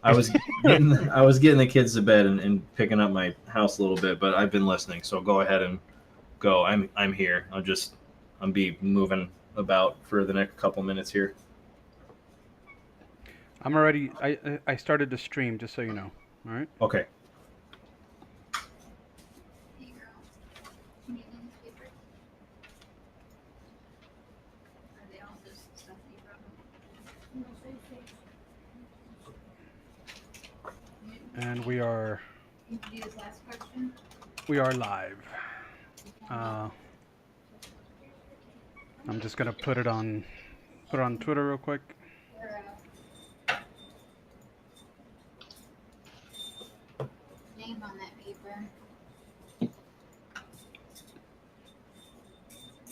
I was getting the kids to bed and picking up my house a little bit, but I've been listening. So go ahead and go. I'm here. I'm be moving about for the next couple minutes here. I'm already. I started the stream, just so you know. All right. Okay. Hey girl, you need any paper? Are they all just stuff you brought home? And we are You do this last question? live. Uh, I'm just gonna put it on Twitter real quick. Your name on that paper.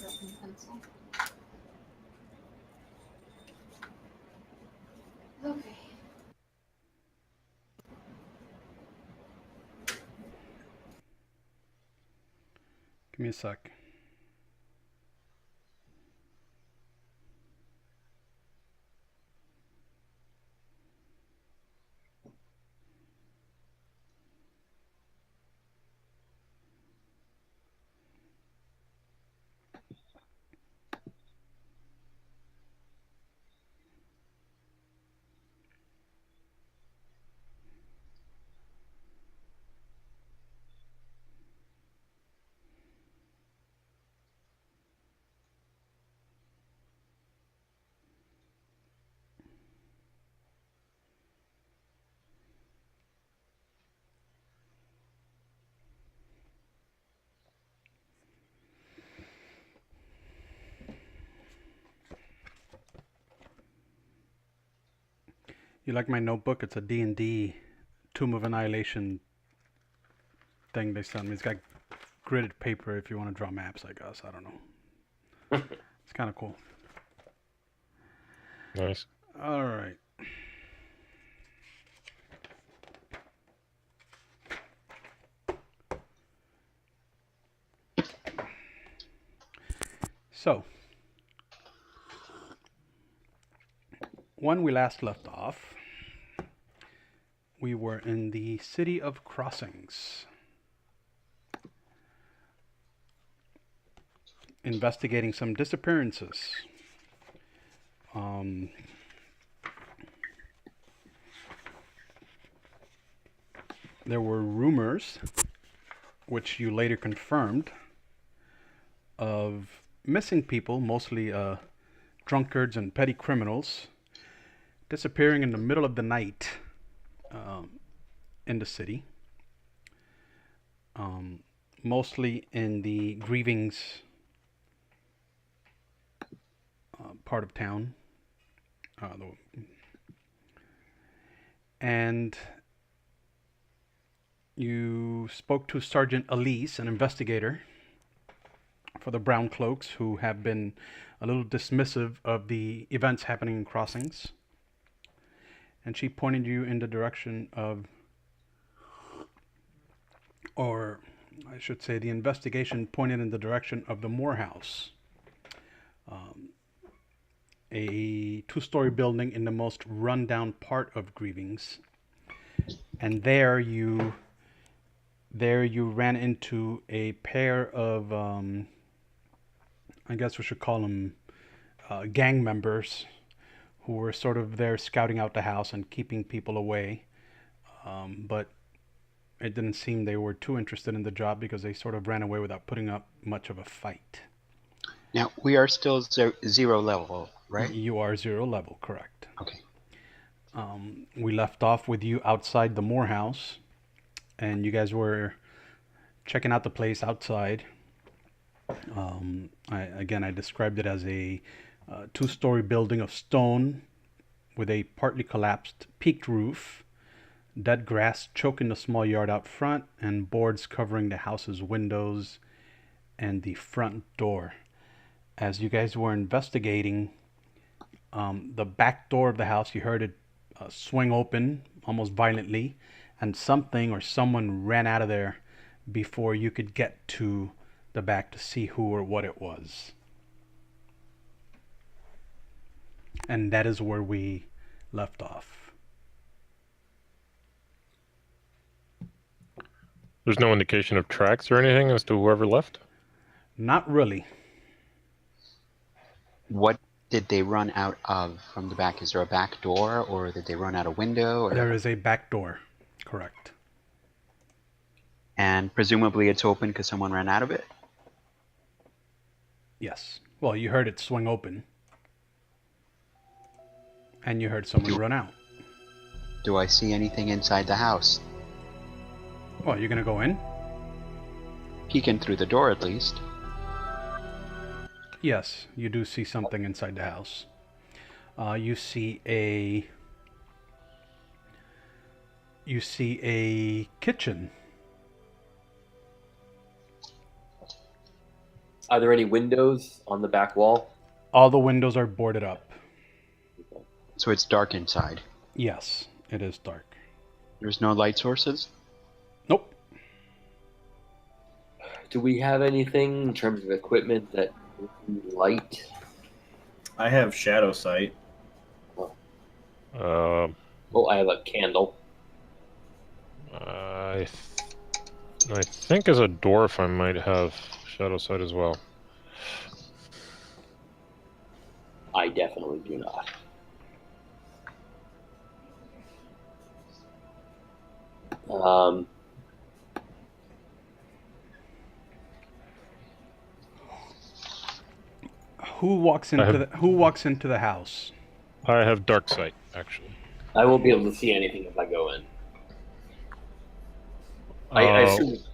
Broken pencil. Okay. Give me a sec. You like my notebook? It's a D&D Tomb of Annihilation thing they sent me. It's got gridded paper if you want to draw maps, I guess. I don't know. It's kind of cool. Nice. All right. So, when we last left off, we were in the city of Crossings, investigating some disappearances. Um, there were rumors, which you later confirmed, of missing people, mostly drunkards and petty criminals, disappearing in the middle of the night um, in the city, um, mostly in the Grievings part of town. And you spoke to Sergeant Elise, an investigator for the Brown Cloaks, who have been a little dismissive of the events happening in Crossings. And she pointed you in the direction of, or I should say, the investigation pointed in the direction of the Moore House, um, a two-story building in the most run-down part of Grievings. And there you ran into a pair of, I guess we should call them gang members, who were sort of there scouting out the house and keeping people away. But it didn't seem they were too interested in the job because they sort of ran away without putting up much of a fight. Now, we are still zero level, right? You are 0 level, correct. Okay. We left off with you outside the Moore House, and you guys were checking out the place outside. I described it as a two-story building of stone with a partly collapsed peaked roof, dead grass choking the small yard out front, and boards covering the house's windows and the front door. As you guys were investigating, the back door of the house, you heard it swing open almost violently, and something or someone ran out of there before you could get to the back to see who or what it was. And that is where we left off. There's no indication of tracks or anything as to whoever left? Not really. What did they run out of from the back? Is there a back door, or did they run out a window? Or... There is a back door. Correct. And presumably it's open because someone ran out of it? Yes. Well, you heard it swing open. And you heard someone run out. Do I see anything inside the house? Well, you're going to go in? Peeking through the door at least. Yes, you do see something inside the house. You see a kitchen. Are there any windows on the back wall? All the windows are boarded up. So it's dark inside. Yes, it is dark. There's no light sources? Nope. Do we have anything in terms of equipment that light? I have shadow sight. Oh, I have a candle. I think as a dwarf I might have shadow sight as well. I definitely do not. Who walks into the house? I have dark sight, actually. I won't be able to see anything if I go in. I assume it's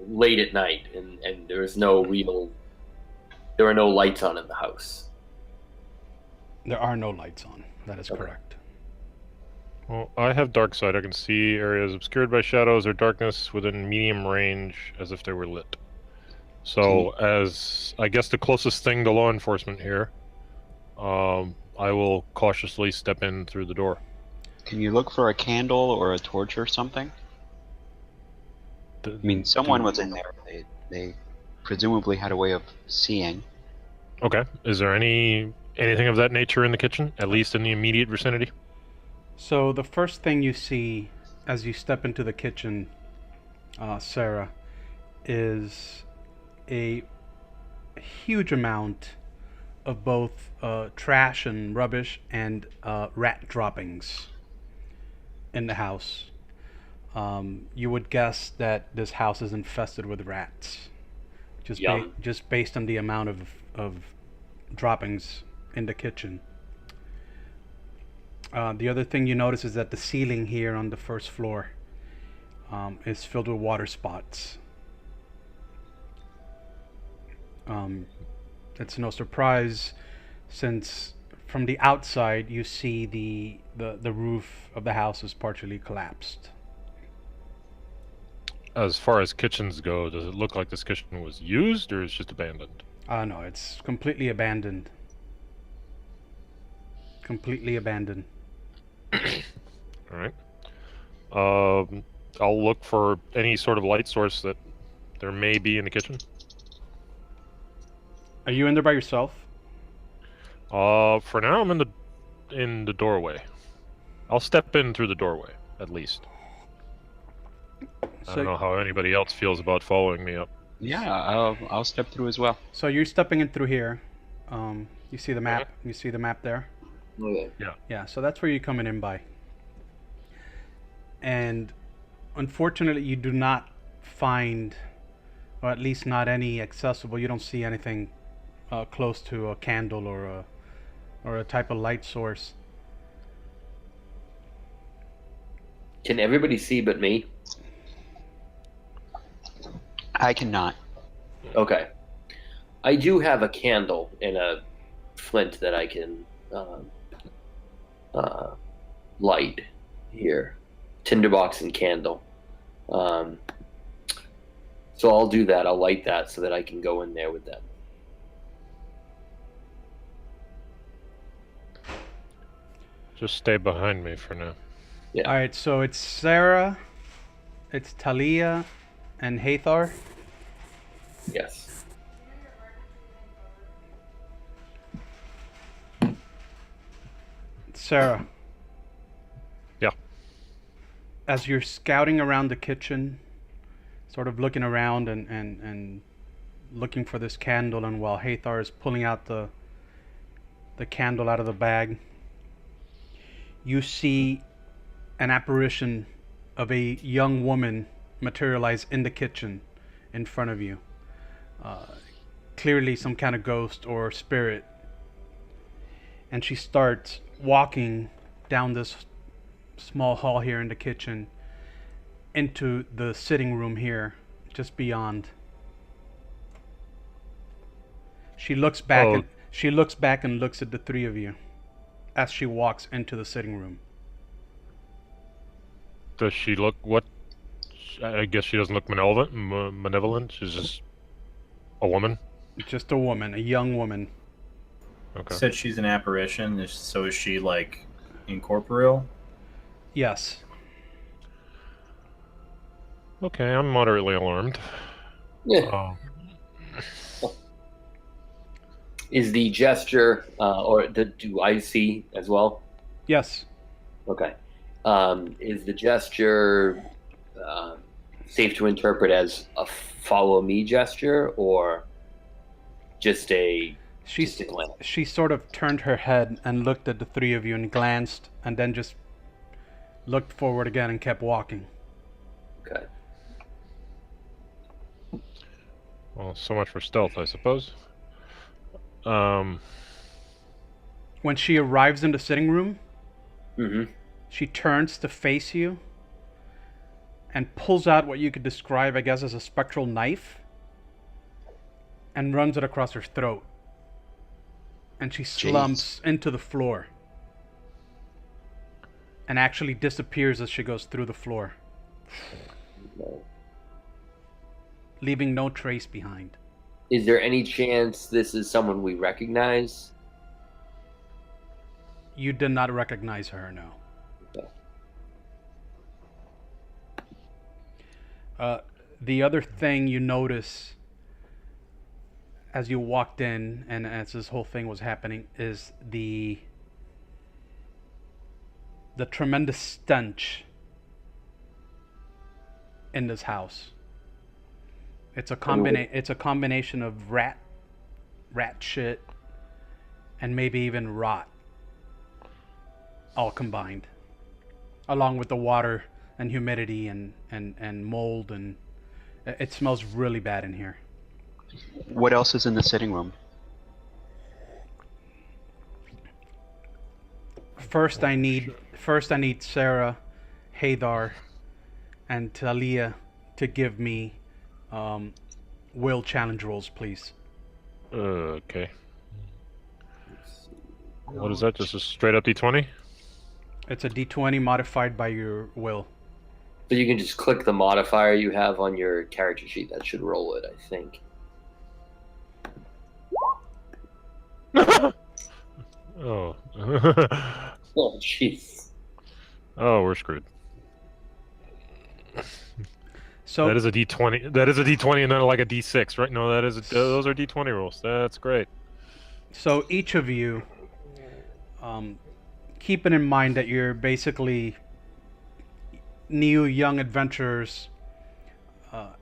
late at night, and there are no lights on in the house. There are no lights on. That is correct. Well, I have dark sight. I can see areas obscured by shadows or darkness within medium range as if they were lit. So, as I guess the closest thing to law enforcement here, I will cautiously step in through the door. Can you look for a candle or a torch or something? I mean, someone was in there. They presumably had a way of seeing. Okay. Is there anything of that nature in the kitchen, at least in the immediate vicinity? So the first thing you see as you step into the kitchen, Sarah, is a huge amount of both trash and rubbish and rat droppings in the house. You would guess that this house is infested with rats, just based on the amount of droppings in the kitchen. The other thing you notice is that the ceiling here on the first floor is filled with water spots. It's no surprise, since from the outside you see the roof of the house is partially collapsed. As far as kitchens go, does it look like this kitchen was used or is just abandoned? No, it's completely abandoned. Completely abandoned. Alright. I'll look for any sort of light source that there may be in the kitchen. Are you in there by yourself? For now I'm in the doorway. I'll step in through the doorway, at least. I don't know how anybody else feels about following me up. Yeah, I'll step through as well. So you're stepping in through here. You see the map? You see the map there? Okay. Yeah. Yeah, so that's where you're coming in by. And unfortunately, you do not find, or at least not any accessible. You don't see anything close to a candle or a type of light source. Can everybody see but me? I cannot. Okay. I do have a candle and a flint that I can light here. Tinderbox and candle. So I'll do that. I'll light that so that I can go in there with them. Just stay behind me for now. Yeah. All right, so it's Sarah, it's Talia, and Hathar. Yes. Sarah. Yeah. As you're scouting around the kitchen, sort of looking around and looking for this candle, and while Hathar is pulling out the candle out of the bag, you see an apparition of a young woman materialize in the kitchen in front of you. Clearly some kind of ghost or spirit. And she starts walking down this small hall here in the kitchen into the sitting room here, just beyond. She looks back Oh. and looks at the three of you as she walks into the sitting room. Does she look what? I guess she doesn't look malevolent. She's just a woman. Just a woman, a young woman. Okay. Said she's an apparition. So is she like incorporeal? Yes. Okay, I'm moderately alarmed. Yeah. Is the gesture, do I see as well? Yes. Okay. Is the gesture safe to interpret as a follow me gesture, or just a glance? She sort of turned her head and looked at the three of you and glanced, and then just looked forward again and kept walking. Okay. Well, so much for stealth, I suppose. When she arrives in the sitting room, Mm-hmm. she turns to face you and pulls out what you could describe, I guess, as a spectral knife and runs it across her throat. And she slumps into the floor and actually disappears as she goes through the floor, leaving no trace behind. Is there any chance this is someone we recognize? You did not recognize her, no. The other thing you notice as you walked in and as this whole thing was happening is the tremendous stench in this house. It's a combination of rat shit and maybe even rot, all combined, along with the water and humidity and mold, and it smells really bad in here. What else is in the sitting room? First I need Sarah, Hathar, and Talia to give me will challenge rolls, please. Okay. What is that? Just a straight up D20? It's a D20 modified by your will. So you can just click the modifier you have on your character sheet. That should roll it, I think. Oh. Oh, jeez. Oh, we're screwed. So that is a D20. That is a D20 and then like a D6, right? No, those are D20 rolls. That's great. So each of you, keeping in mind that you're basically new young adventurers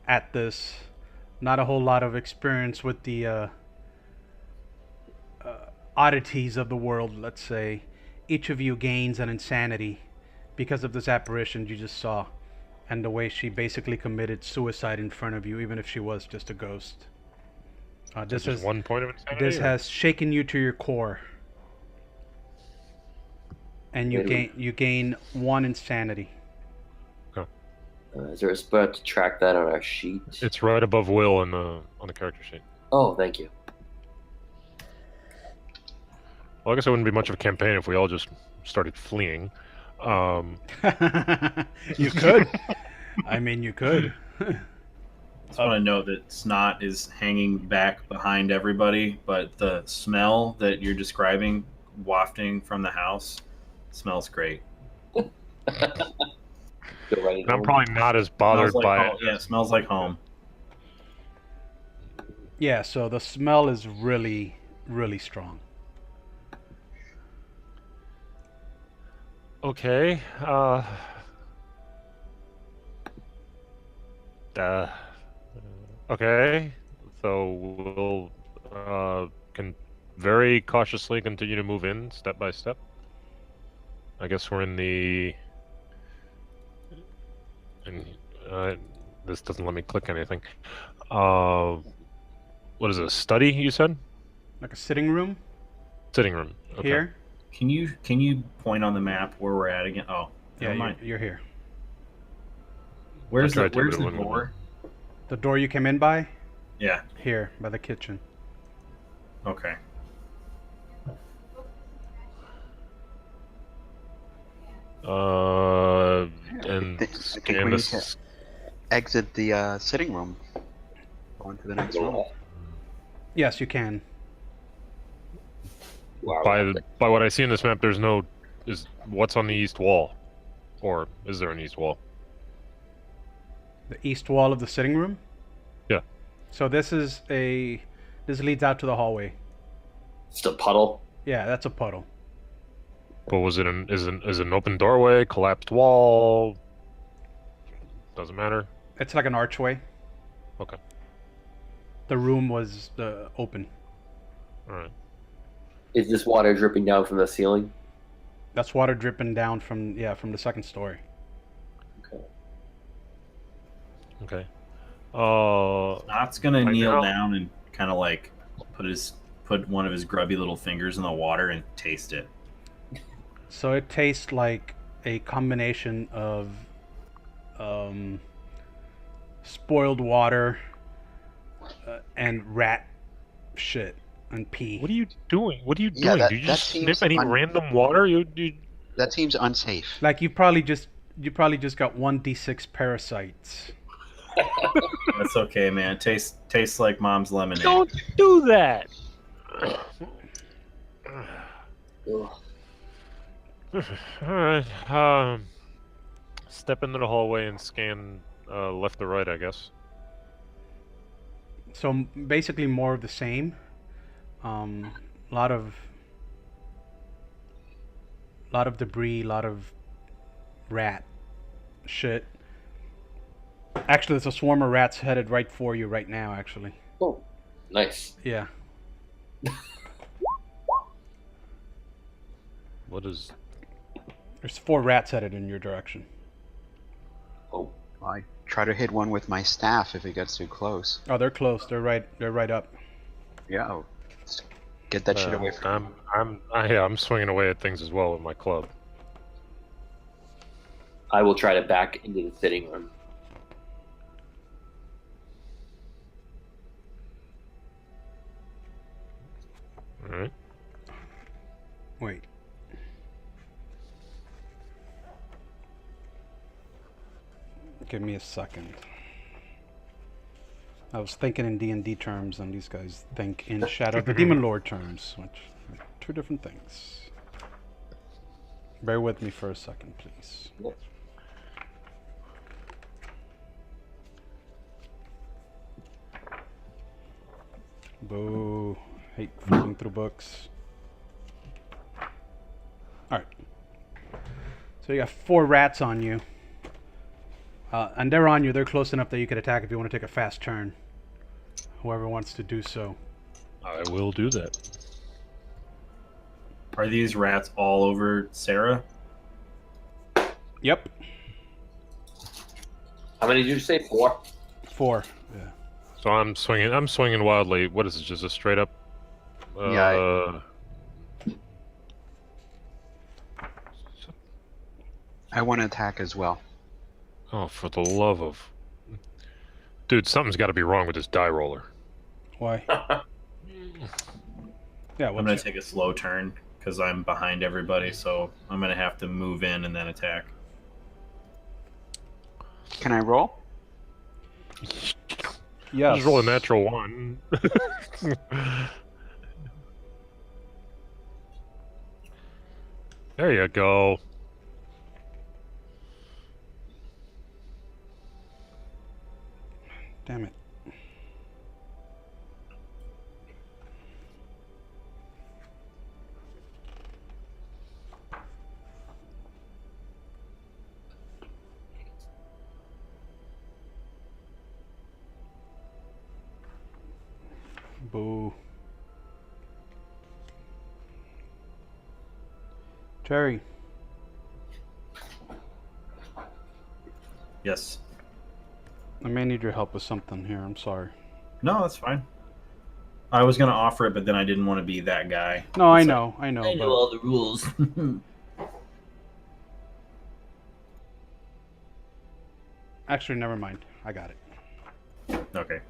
at this, not a whole lot of experience with the oddities of the world, let's say, each of you gains an insanity because of this apparition you just saw and the way she basically committed suicide in front of you, even if she was just a ghost. This is 1 point of insanity. This has shaken you to your core, and you gain 1 insanity. Is there a spot to track that on our sheet? It's right above will on the character sheet. Oh, thank you. Well, I guess it wouldn't be much of a campaign if we all just started fleeing. You could. I mean, you could. I just want to note that snot is hanging back behind everybody, but the smell that you're describing wafting from the house smells great. And I'm probably not as bothered by it. Yeah, it smells like home. Yeah, so the smell is really, really strong. Okay. Okay. So we'll can very cautiously continue to move in step by step. I guess we're in the. And this doesn't let me click anything. What is it? A study? You said? Like a sitting room Sitting room. Okay. here. Can you point on the map where we're at again? Oh, Yeah, never mind. you're here. Where's the tried to, but it door? wouldn't let me. The door you came in by? Yeah. Here, by the kitchen. Okay. And I think we scan need this. to exit the sitting room. Go into the next room. Yes, you can. Wow. By what I see in this map, there's no what's on the east wall, or is there an east wall? The east wall of the sitting room? Yeah. So this leads out to the hallway. Just a puddle. Yeah, that's a puddle. But was it is it an open doorway, collapsed wall? Doesn't matter. It's like an archway. Okay. The room was open. All right. Is this water dripping down from the ceiling? That's water dripping down from the second story. Okay. Okay. Knott's gonna Right kneel now? down and kind of like put one of his grubby little fingers in the water and taste it. So it tastes like a combination of spoiled water and rat shit and pee. What are you doing? What are you Yeah, doing? Do you that just seems sniff any random water? You That seems unsafe. Like you probably just got 1d6 parasites. That's okay, man. It tastes like mom's lemonade. don't do that. Ugh. All right. Step into the hallway and scan left to right, I guess. So basically more of the same. Lot of debris, lot of rat shit. Actually, there's a swarm of rats headed right for you right now, actually. Oh, nice. Yeah. What is? There's 4 rats headed in your direction. Oh, I try to hit one with my staff if it gets too close. Oh, they're close. They're right up. Yeah, let's get that shit away from I'm swinging away at things as well with my club. I will try to back into the sitting room. All right. Wait. Give me a second. I was thinking in D&D terms, and these guys think in Shadow of the Demon Lord terms, which are 2 different things. Bear with me for a second, please. Boo. Hate flipping through books. Alright. So you got 4 rats on you. And they're on you. They're close enough that you could attack if you want to take a fast turn. Whoever wants to do so. I will do that. Are these rats all over Sarah? Yep. How many did you say? 4? 4. Yeah. So I'm swinging wildly. What is it? Just a straight up? Yeah, I want to attack as well. Oh, for the love of... Dude, something's got to be wrong with this die roller. Why? Yeah, I'm what's gonna take a slow turn because I'm behind everybody, so I'm gonna have to move in and then attack. Can I roll? Yes. Just roll a natural 1. There you go. Damn it. Jerry. Yes. I may need your help with something here. I'm sorry. No, that's fine. I was gonna offer it, but then I didn't want to be that guy. No, I It's know. I know. I but know all the rules. actually, never mind. I got it. Okay.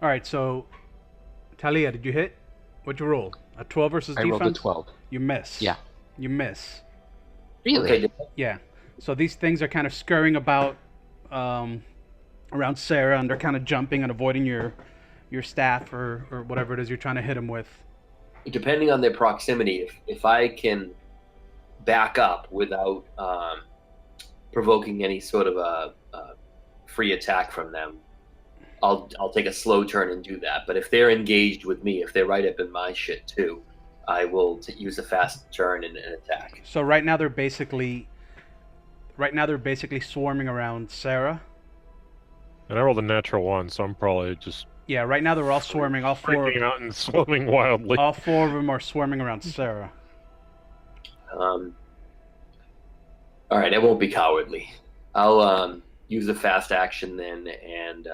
All right. So, Talia, did you hit? What'd you roll? A 12 versus I defense? rolled a 12. You miss. Yeah. You miss. Really? Okay, Yeah. So these things are kind of scurrying about around Sarah, and they're kind of jumping and avoiding your staff or whatever it is you're trying to hit them with. depending on their proximity, if I can back up without provoking any sort of a free attack from them, I'll take a slow turn and do that. But if they're engaged with me, if they're right up in my shit too, I will use a fast turn and attack. So right now they're basically swarming around Sarah. And I rolled a natural 1, so I'm probably just Yeah, right now they're all swarming. All four freaking out and swimming wildly. of them are swarming around Sarah. All right, I won't be cowardly. I'll use a fast action then and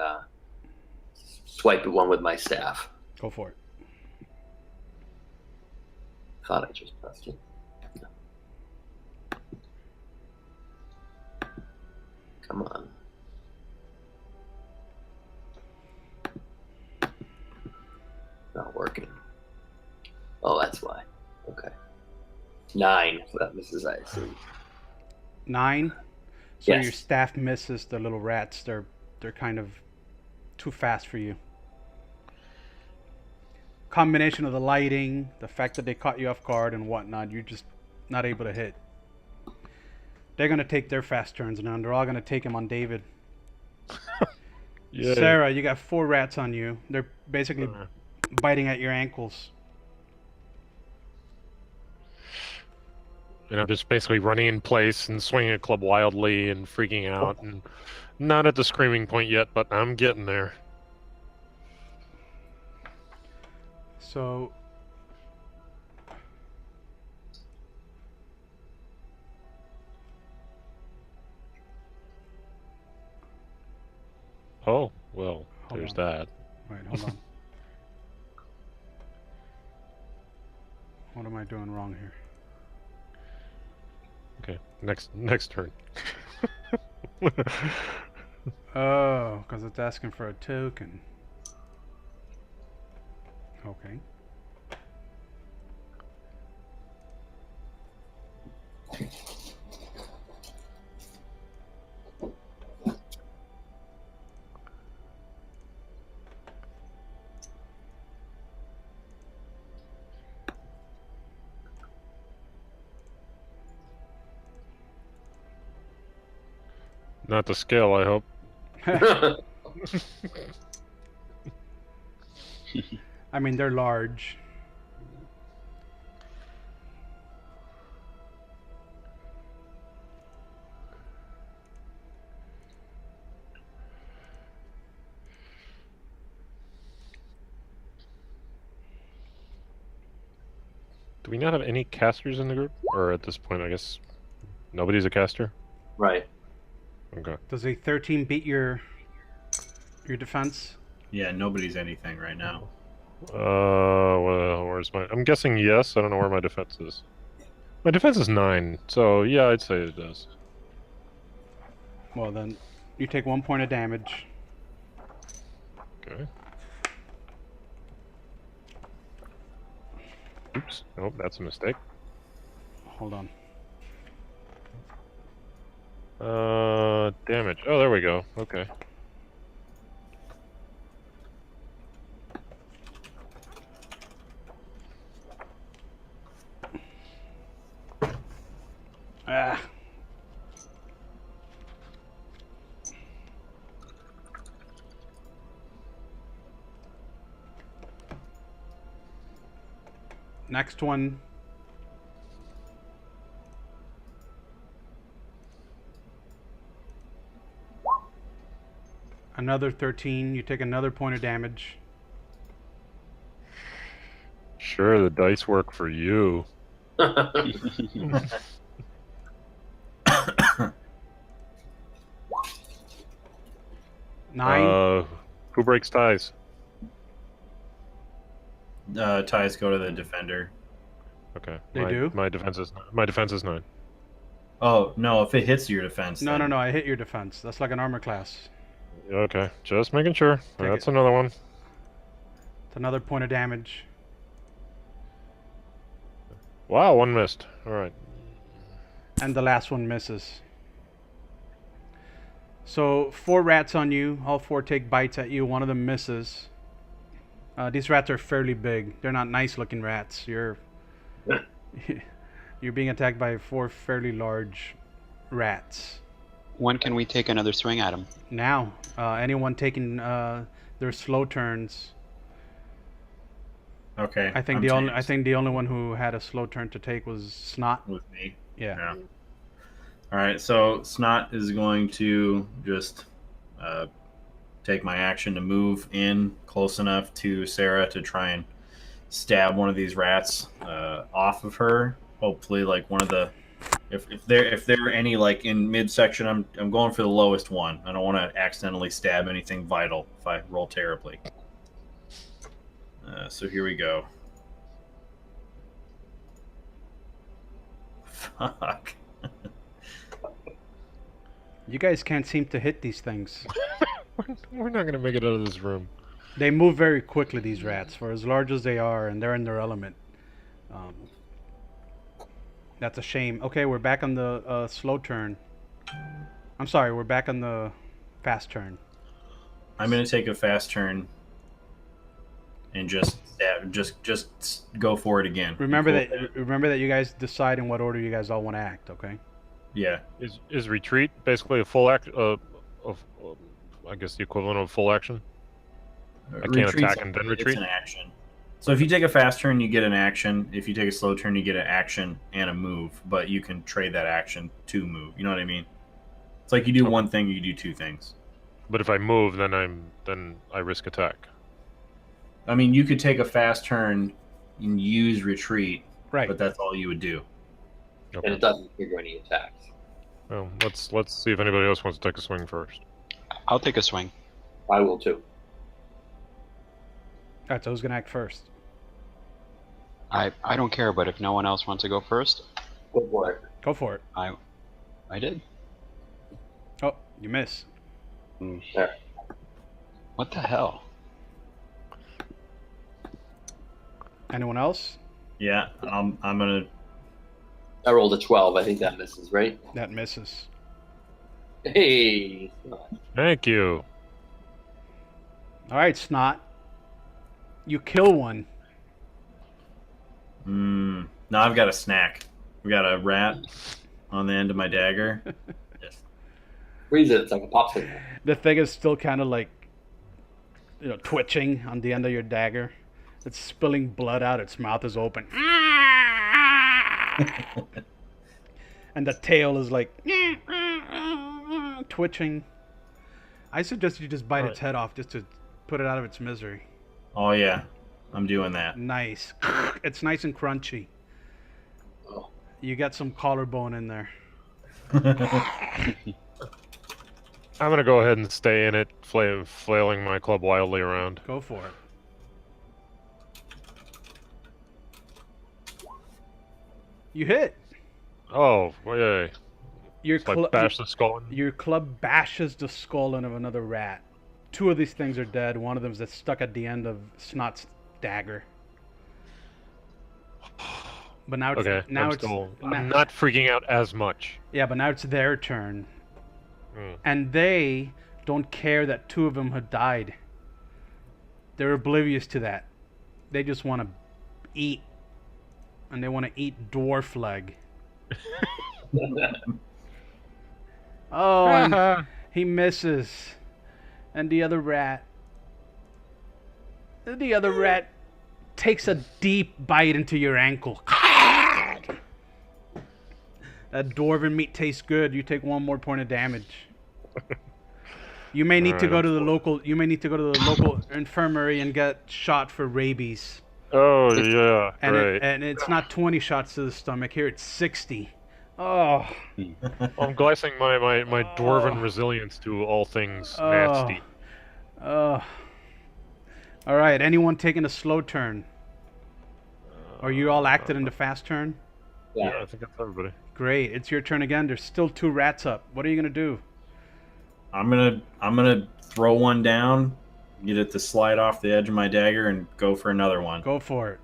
swipe at one with my staff. Go for it. Thought I just pressed it. No. Come on. Not working. Oh, that's why. Okay. 9. So that misses, I assume. 9. So Yes. your staff misses the little rats. They're kind of too fast for you. Combination of the lighting, the fact that they caught you off guard and whatnot, you're just not able to hit. They're gonna take their fast turns now, and they're all gonna take them on David. Yeah. Sarah, you got 4 rats on you. They're basically biting at your ankles. And I'm just basically running in place and swinging a club wildly and freaking out. And not at the screaming point yet, but I'm getting there. So Oh, well, Hold there's on. that. wait, hold on. What am I doing wrong here? Okay, next turn. Oh, because it's asking for a token. Okay. Not the scale, I hope. I mean, they're large. Do we not have any casters in the group? Or at this point, I guess nobody's a caster? Right. Okay. Does a 13 beat your defense? Yeah, nobody's anything right now. Well, where's my... I'm guessing yes. I don't know where my defense is. My defense is 9, so yeah, I'd say it does. Well, then you take 1 point of damage. Okay. Oops. Nope, that's a mistake. Hold on. Damage. Oh, there we go. Okay. Ah. Next one. Another 13. You take another point of damage. Sure, the dice work for you. Nine. Who breaks ties? Ties go to the defender. Okay. They do? My defense is 9. Oh no! If it hits your defense, No, then... no, no. I hit your defense. That's like an armor class. Okay, just making sure. That's it. another one. It's another point of damage. Wow, one missed. All right. And the last one misses. So 4 rats on you. All 4 take bites at you. One of them misses. These rats are fairly big. They're not nice-looking rats. You're being attacked by 4 fairly large rats. When can we take another swing at him? Now, anyone taking their slow turns. Okay. I think the only one who had a slow turn to take was Snot. with me. Yeah. All right. So Snot is going to just take my action to move in close enough to Sarah to try and stab one of these rats off of her. Hopefully, like one of the, if they're any like in midsection, I'm going for the lowest one. I don't want to accidentally stab anything vital if I roll terribly. So here we go. Fuck. You guys can't seem to hit these things. We're not gonna make it out of this room. They move very quickly, these rats, for as large as they are, and they're in their element. That's a shame. Okay, we're back on the slow turn. I'm sorry, we're back on the fast turn. I'm gonna take a fast turn and just go for it again. Remember that you guys decide in what order you guys all want to act. Okay. Yeah. Is retreat basically a full act of I guess the equivalent of full action? I can't attack and then retreat? It's an action. So if you take a fast turn, you get an action. If you take a slow turn, you get an action and a move. But you can trade that action to move. You know what I mean? It's like you do one thing, you do 2 things. But if I move, then I risk attack. I mean, you could take a fast turn and use retreat, Right. but that's all you would do. And Okay. it doesn't trigger any attacks. Well, let's see if anybody else wants to take a swing first. I'll take a swing. I will too. Alright, so who's gonna act first? I don't care, but if no one else wants to go first, Go for it. Go for it. I did. Oh, you miss. There. What the hell? Anyone else? Yeah, I'm gonna. I rolled a 12. I think that misses, right? That misses. Hey. Thank you. Alright, Snot. You kill one. Now I've got a snack. We got a rat on the end of my dagger. Freeze it. It's like a popsicle. The thing is still kind of like, twitching on the end of your dagger. It's spilling blood out. Its mouth is open. And the tail is like twitching. I suggest you just bite its head off just to put it out of its misery. Oh yeah, I'm doing that. Nice. It's nice and crunchy. Oh. You got some collarbone in there. I'm gonna go ahead and stay in it, flailing my club wildly around. Go for it. You hit. Oh, yay. Your So I bash the skull in. Your club bashes the skull in of another rat. 2 of these things are dead. One of them is stuck at the end of Snot's dagger. But now it's Okay, I'm not freaking out as much. Yeah, but now it's their turn. Mm. And they don't care that 2 of them have died. They're oblivious to that. They just want to eat. And they want to eat dwarf leg. Oh, and he misses. And the other rat takes a deep bite into your ankle. That dwarven meat tastes good. You take 1 more point of damage. You may need to go to the local. You may need to go to the local infirmary and get shot for rabies. Oh yeah, And great. and it's not 20 shots to the stomach. Here it's 60. Oh, I'm glicing my dwarven Oh. resilience to all things oh, nasty. oh. All right. Anyone taking a slow turn? Or you all acted in the fast turn? Yeah, I think that's everybody. Great. It's your turn again. There's still 2 rats up. What are you gonna do? I'm gonna throw one down, get it to slide off the edge of my dagger, and go for another one. Go for it.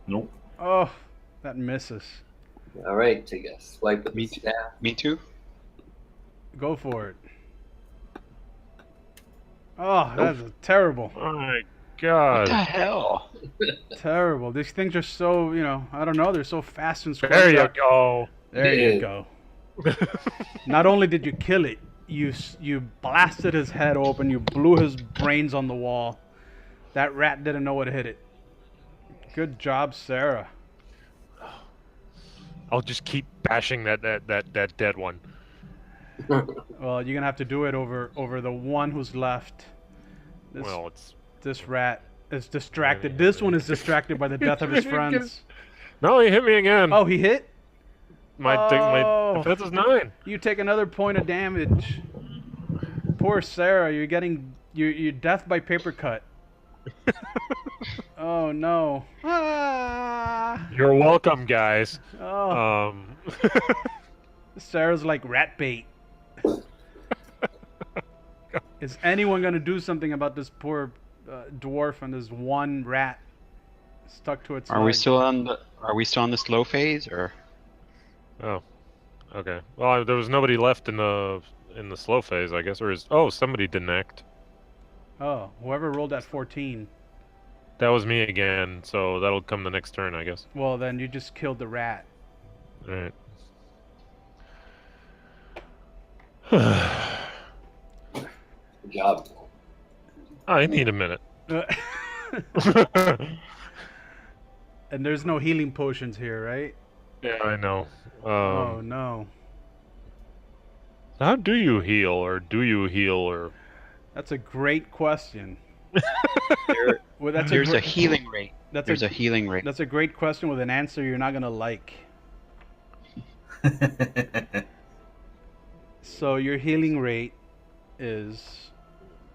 Nope. Oh, that misses. All right, take a swipe with Me the too. staff. Me too. Go for it. Oh, that's terrible. Oh my What god. the hell? Terrible. These things are so, I don't know, they're so fast and There squirrely. you go. There you go. Not only did you kill it, you blasted his head open, you blew his brains on the wall. That rat didn't know what hit it. Good job, Sarah. I'll just keep bashing that dead one. Well, you're gonna have to do it over the one who's left. Well, it's This rat is distracted. This one is distracted by the death of his friends. no, he hit me again. Oh, he hit? my oh. defense is 9. You take another point of damage. Poor Sarah, you're getting your death by paper cut. Oh no. Ah. You're welcome, guys. Oh, Sarah's like rat bait. Is anyone gonna do something about this poor dwarf and this one rat stuck to its Are we leg? still on the slow phase or? Oh, okay. Well, there was nobody left in the slow phase, I guess, or is somebody didn't act. Oh, whoever rolled that 14. That was me again, so that'll come the next turn, I guess. Well, then you just killed the rat. All right. Good job. I need a minute. And there's no healing potions here, right? Yeah, I know. Oh no. How do you heal, or do you heal, or? That's a great question. There, Well, that's there's a a healing rate. That's There's a healing rate. That's a great question with an answer you're not gonna like. So your healing rate is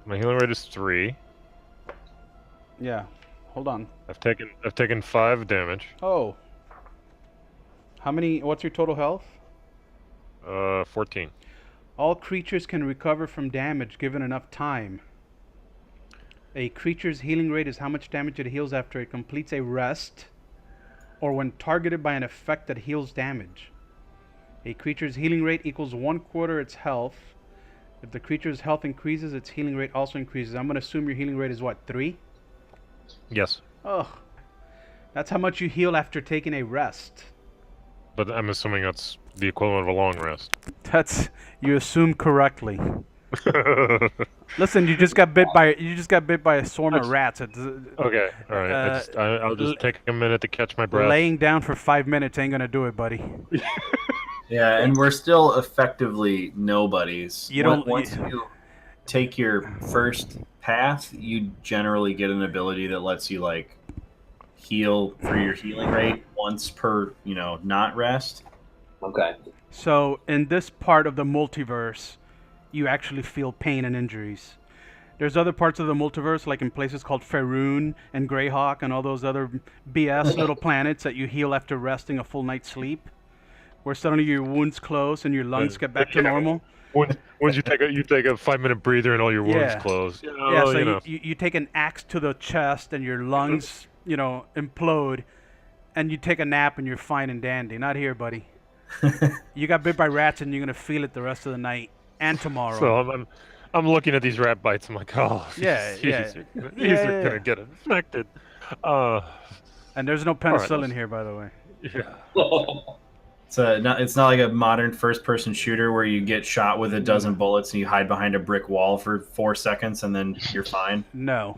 My healing rate is 3. yeah. Hold on. I've taken 5 damage. Oh. How many? What's your total health? 14. All creatures can recover from damage given enough time. A creature's healing rate is how much damage it heals after it completes a rest or when targeted by an effect that heals damage. A creature's healing rate equals 1/4 its health. If the creature's health increases, its healing rate also increases. I'm going to assume your healing rate is what, 3? Yes, Ugh. That's how much you heal after taking a rest. but I'm assuming that's the equivalent of a long rest. You assume correctly. Listen, you just got bit by a swarm of rats. Okay, all right. I'll just take a minute to catch my breath. Laying down for 5 minutes ain't gonna do it, buddy. Yeah, and we're still effectively nobodies. You don't- Once you take your first path, you generally get an ability that lets you like heal for your healing rate once per, not rest. Okay. So in this part of the multiverse, you actually feel pain and injuries. There's other parts of the multiverse, like in places called Faerun and Greyhawk and all those other BS little planets that you heal after resting a full night's sleep, where suddenly your wounds close and your lungs get back to normal. Once you take a 5-minute breather and all your wounds Yeah. close. Yeah, so you take an axe to the chest and your lungs, implode, and you take a nap and you're fine and dandy. Not here, buddy. You got bit by rats and you're gonna feel it the rest of the night and tomorrow. So I'm looking at these rat bites. I'm like, oh, Yeah, these yeah. are gonna get infected. And there's no penicillin here, by the way. Yeah. It's not like a modern first-person shooter where you get shot with a dozen bullets and you hide behind a brick wall for 4 seconds and then you're fine. No.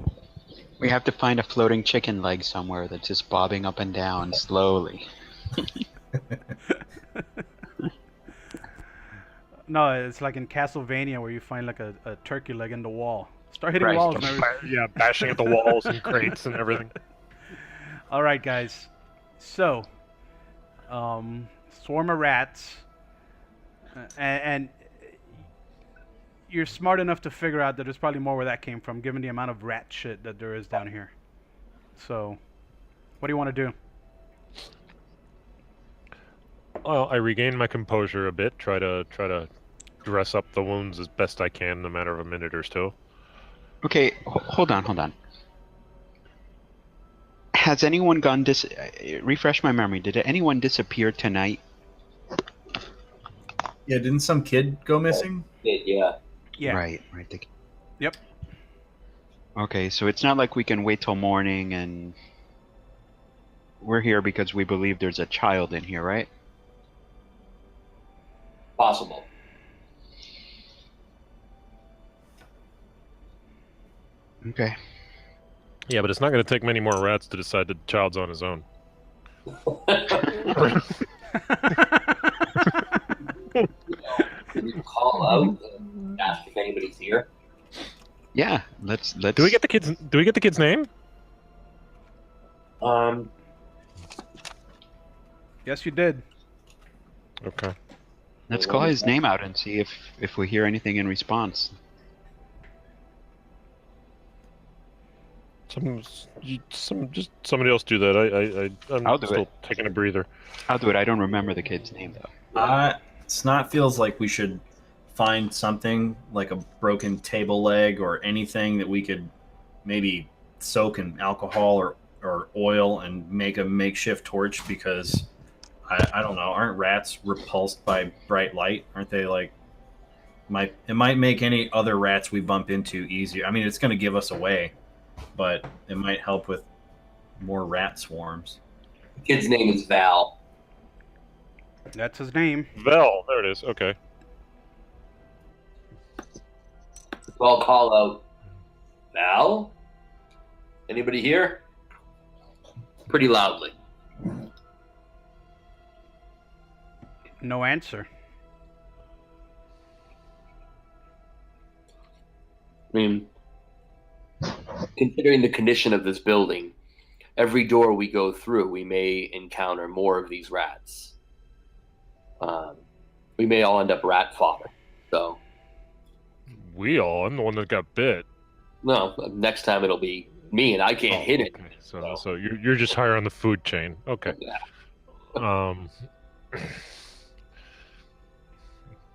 We have to find a floating chicken leg somewhere that's just bobbing up and down slowly. No, it's like in Castlevania where you find like a turkey leg in the wall, Start hitting Right. walls and everything. Yeah, bashing at the walls and crates and everything. All right, guys. So, swarm of rats, and you're smart enough to figure out that there's probably more where that came from, given the amount of rat shit that there is down here. So, what do you want to do? Well, I regain my composure a bit. Try to dress up the wounds as best I can in a matter of a minute or two. Okay, hold on. Has anyone gone refresh my memory. Did anyone disappear tonight? Yeah, didn't some kid go missing? Yeah. Yeah. Right. Yep. Okay, so it's not like we can wait till morning and we're here because we believe there's a child in here, right? Possible. Okay. Yeah, but it's not going to take many more rats to decide the child's on his own. Can you call out and ask if anybody's here? Yeah, let's Do we get the kid's name? Yes, you did. Okay. let's call his name out and see if we hear anything in response. Just somebody else do that. I'm I'll do still it. taking a breather. I'll do it. I don't remember the kid's name though. Snot feels like we should find something like a broken table leg or anything that we could maybe soak in alcohol or oil and make a makeshift torch, because I don't know, aren't rats repulsed by bright light? Aren't they like it might make any other rats we bump into easier. I mean, it's going to give us away, but it might help with more rat swarms. The kid's name is Val. That's his name. Vel, there it is. Okay. So I'll call out, Val? Anybody here? Pretty loudly. No answer. I mean, considering the condition of this building, every door we go through, we may encounter more of these rats. We may all end up rat fodder. So, I'm the one that got bit. no, next time it'll be me, and I can't hit it. Okay. So you're just higher on the food chain. Okay. Yeah.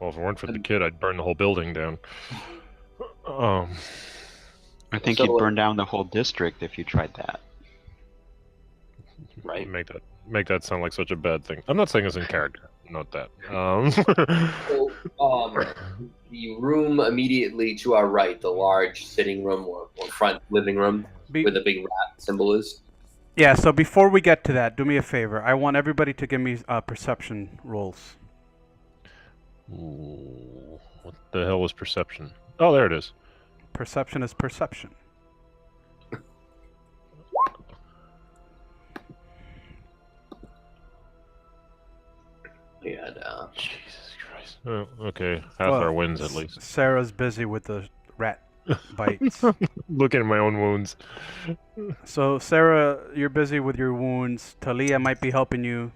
Well, if it weren't for the kid, I'd burn the whole building down. I think So, you'd burn down the whole district if you tried that. Right. Make that sound like such a bad thing. I'm not saying it's in character. Note that. So, the room immediately to our right, the large sitting room or front living room where the big rat symbol is. Yeah, so before we get to that, do me a favor. I want everybody to give me perception rolls. Ooh, what the hell was perception? Oh, there it is. Perception is perception. Yeah. Jesus Christ. Oh, okay, half our wins at least. Sarah's busy with the rat bites. Looking at my own wounds. So, Sarah, you're busy with your wounds. Talia might be helping you.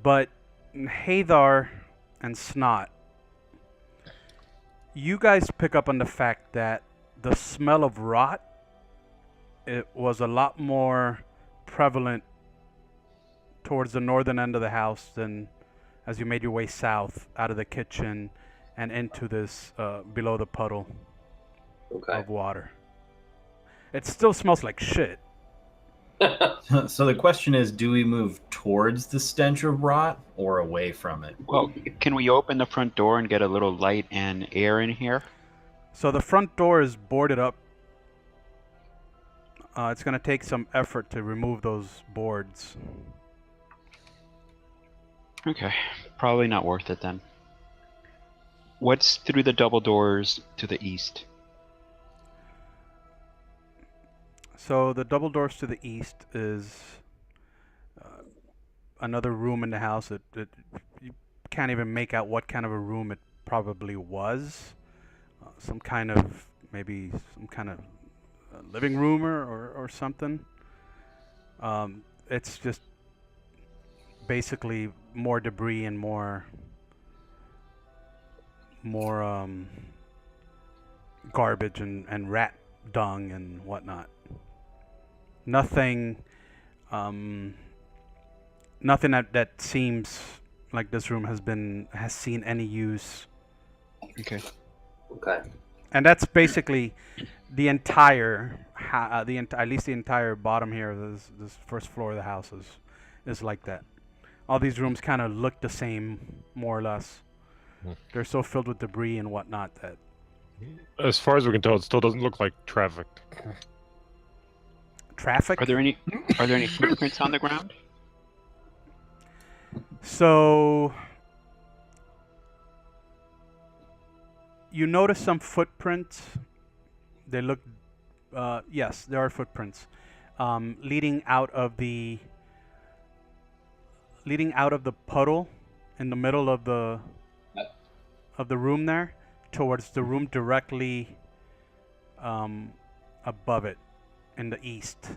But Hathar and Snot, you guys pick up on the fact that the smell of rot, it was a lot more prevalent towards the northern end of the house than as you made your way south out of the kitchen and into this below the puddle of water. It still smells like shit. So the question is, do we move towards the stench of rot or away from it? Well, can we open the front door and get a little light and air in here? So the front door is boarded up. It's going to take some effort to remove those boards. Okay, probably not worth it then. What's through the double doors to the east? So the double doors to the east is another room in the house. You can't even make out what kind of a room it probably was. Some kind of maybe some kind of living room or something. It's just basically more debris and more garbage and rat dung and whatnot. Nothing nothing that seems like this room has seen any use. Okay. Okay. And that's basically the entire at least the entire bottom here of this first floor of the house is like that. All these rooms kind of look the same, more or less. They're so filled with debris and whatnot that. As far as we can tell, it still doesn't look like traffic. Traffic? Are there any footprints on the ground? So you notice some footprints. They look, yes, there are footprints leading out of the puddle in the middle of the room there, towards the room directly above it in the east.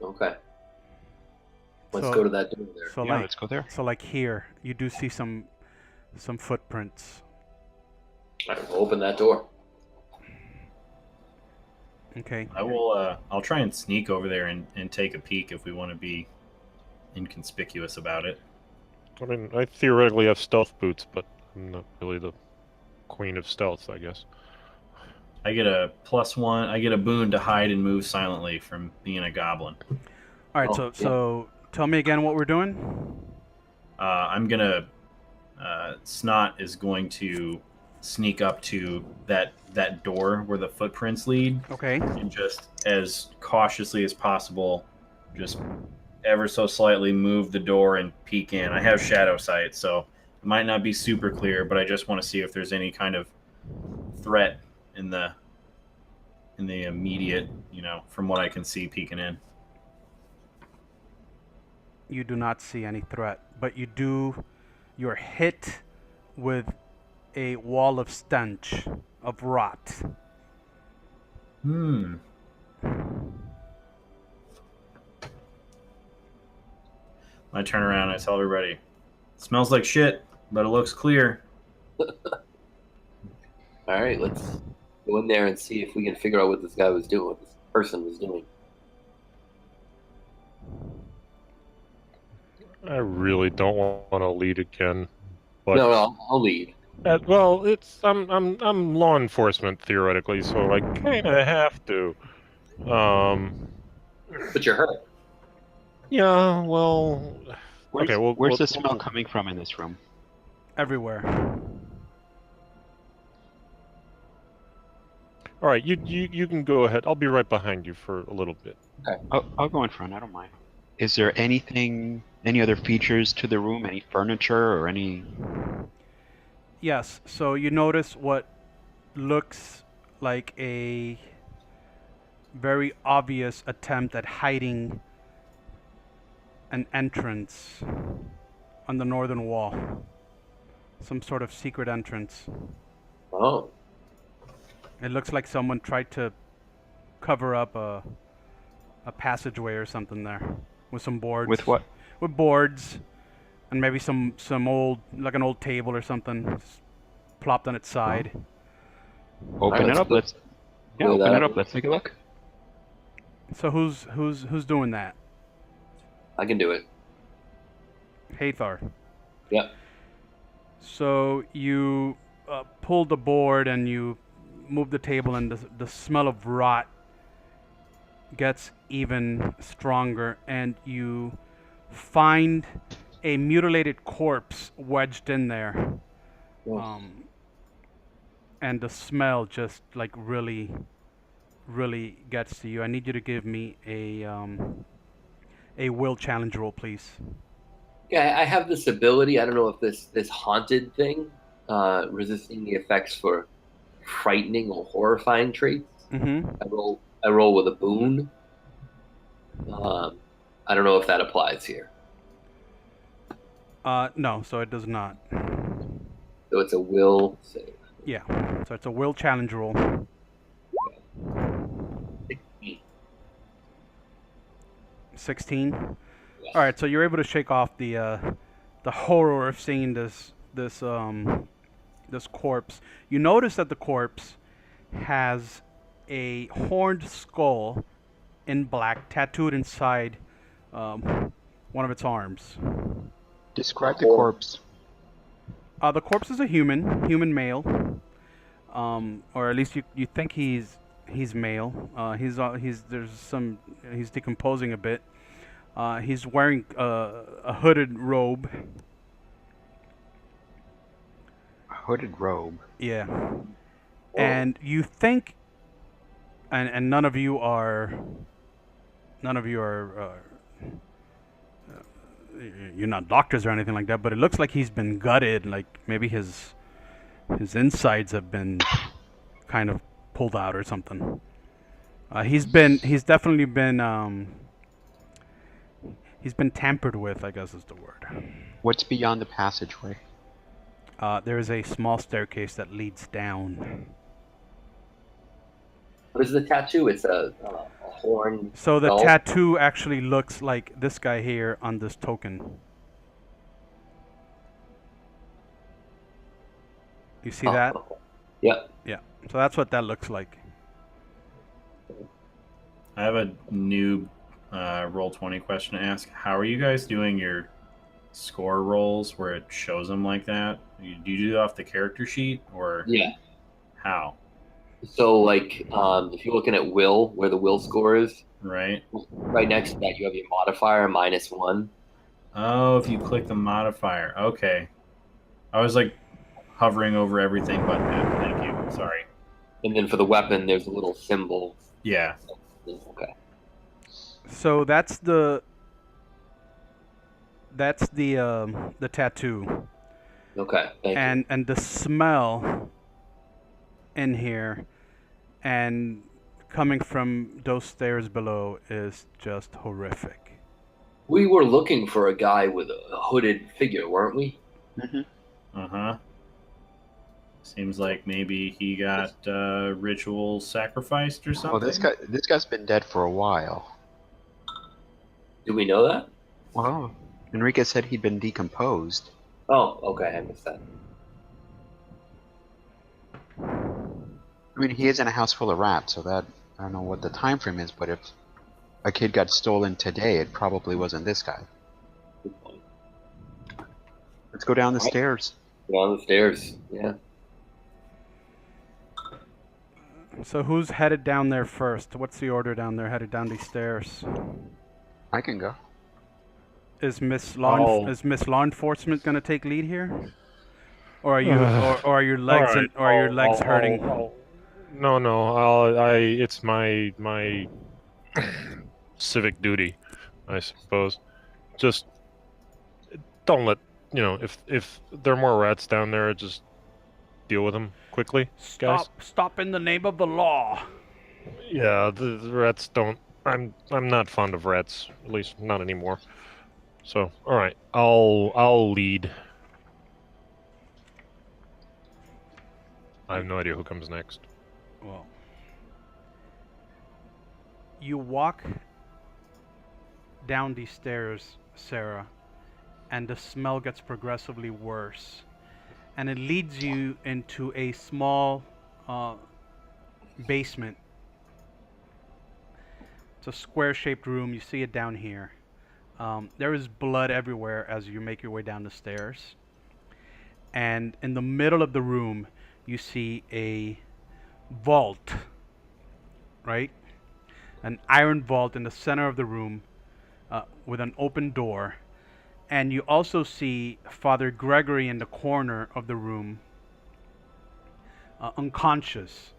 Okay. Let's So- go to that door there. So Yeah, like, let's go there. so like here, you do see some footprints. All right, we'll open that door. Okay. I will. I'll try and sneak over there and take a peek if we want to be inconspicuous about it. I mean, I theoretically have stealth boots, but I'm not really the queen of stealth, I guess. I get a +1. I get a boon to hide and move silently from being a goblin. All right. Oh, So tell me again what we're doing. I'm gonna. Snot is going to sneak up to that door where the footprints lead, Okay. and just as cautiously as possible, just ever so slightly move the door and peek in. I have shadow sight, so it might not be super clear, but I just want to see if there's any kind of threat in the immediate, from what I can see peeking in. You do not see any threat, but you're hit with a wall of stench, of rot. I turn around and I tell everybody, it smells like shit, but it looks clear. All right, let's go in there and see if we can figure out what this guy was doing, what this person was doing. I really don't want to lead again. But No, I'll lead. well, I'm law enforcement theoretically, so I kind of have to. But you're hurt. Yeah. Well. Where's, Okay. Well, where's the smell coming from in this room? Everywhere. All right. You can go ahead. I'll be right behind you for a little bit. I'll go in front. I don't mind. Is there any other features to the room? Any furniture or any? Yes. So you notice what looks like a very obvious attempt at hiding an entrance on the northern wall. Some sort of secret entrance. Oh, It looks like someone tried to cover up a passageway or something there with some boards. With what? With boards, and maybe some old, like an old table or something, just plopped on its side. Open Alright, it up. let's Yeah, look at open that. it up. Let's take a look. So who's doing that? I can do it. Hathar. Yep. So you pull the board and you move the table, and the smell of rot gets even stronger, and you find a mutilated corpse wedged in there. And the smell just like really gets to you. I need you to give me a will challenge roll, please. Yeah, I have this ability. I don't know if this haunted thing, resisting the effects for frightening or horrifying traits. Mm-hmm. I roll with a boon. I don't know if that applies here. No, so it does not. So it's a will save. Yeah, so it's a will challenge roll. 16. Yes. All right, so you're able to shake off the horror of seeing this corpse. You notice that the corpse has a horned skull in black tattooed inside one of its arms. Describe the corpse. The corpse is a human male, or at least you think he's male. He's decomposing a bit. He's wearing a hooded robe. A hooded robe. Yeah. And you think, and none of you are you're not doctors or anything like that, but it looks like he's been gutted, like maybe his insides have been kind of pulled out or something. He's definitely been tampered with, I guess is the word. What's beyond the passageway? There is a small staircase that leads down. What is the tattoo? It's a horn. So the skull? tattoo actually looks like this guy here on this token. You see that? Okay. Yep. Yeah. So that's what that looks like. I have a new Roll20 question to ask. How are you guys doing your score rolls where it shows them like that? Do you do it off the character sheet or Yeah. how? So, like, if you're looking at will, where the will score is, Right? right next to that, you have your modifier -1. Oh, if you click the modifier. Okay. I was like hovering over everything but that. Thank you. Sorry. And then for the weapon, there's a little symbol. Yeah. Okay. So that's the tattoo. Okay. Thank you. And the smell in here and coming from those stairs below is just horrific. We were looking for a guy with a hooded figure, weren't we? Uh-huh. Seems like maybe he got ritual sacrificed or something. Well, this guy's been dead for a while. Do we know that? Well, Enrique said he'd been decomposed. Oh, okay. I missed that. I mean, he is in a house full of rats, so that I don't know what the time frame is, but if a kid got stolen today, it probably wasn't this guy. Good point. Let's go down the All right. stairs. Down the stairs. Yeah. So who's headed down there first? What's the order down there headed down these stairs? I can go. Is Miss Law Enforcement going to take lead here? Or are you or are your legs All right, or are your legs hurting? No. It's my civic duty, I suppose. Just don't let if there are more rats down there, just deal with them quickly, guys. Stop in the name of the law. Yeah, the rats don't. I'm not fond of rats, at least not anymore. So, all right, I'll lead. I have no idea who comes next. Well, you walk down these stairs, Sarah, and the smell gets progressively worse. And it leads you into a small basement. It's a square-shaped room. You see it down here. There is blood everywhere as you make your way down the stairs. And in the middle of the room, you see a vault, right? An iron vault in the center of the room with an open door. And you also see Father Gregory in the corner of the room, unconscious.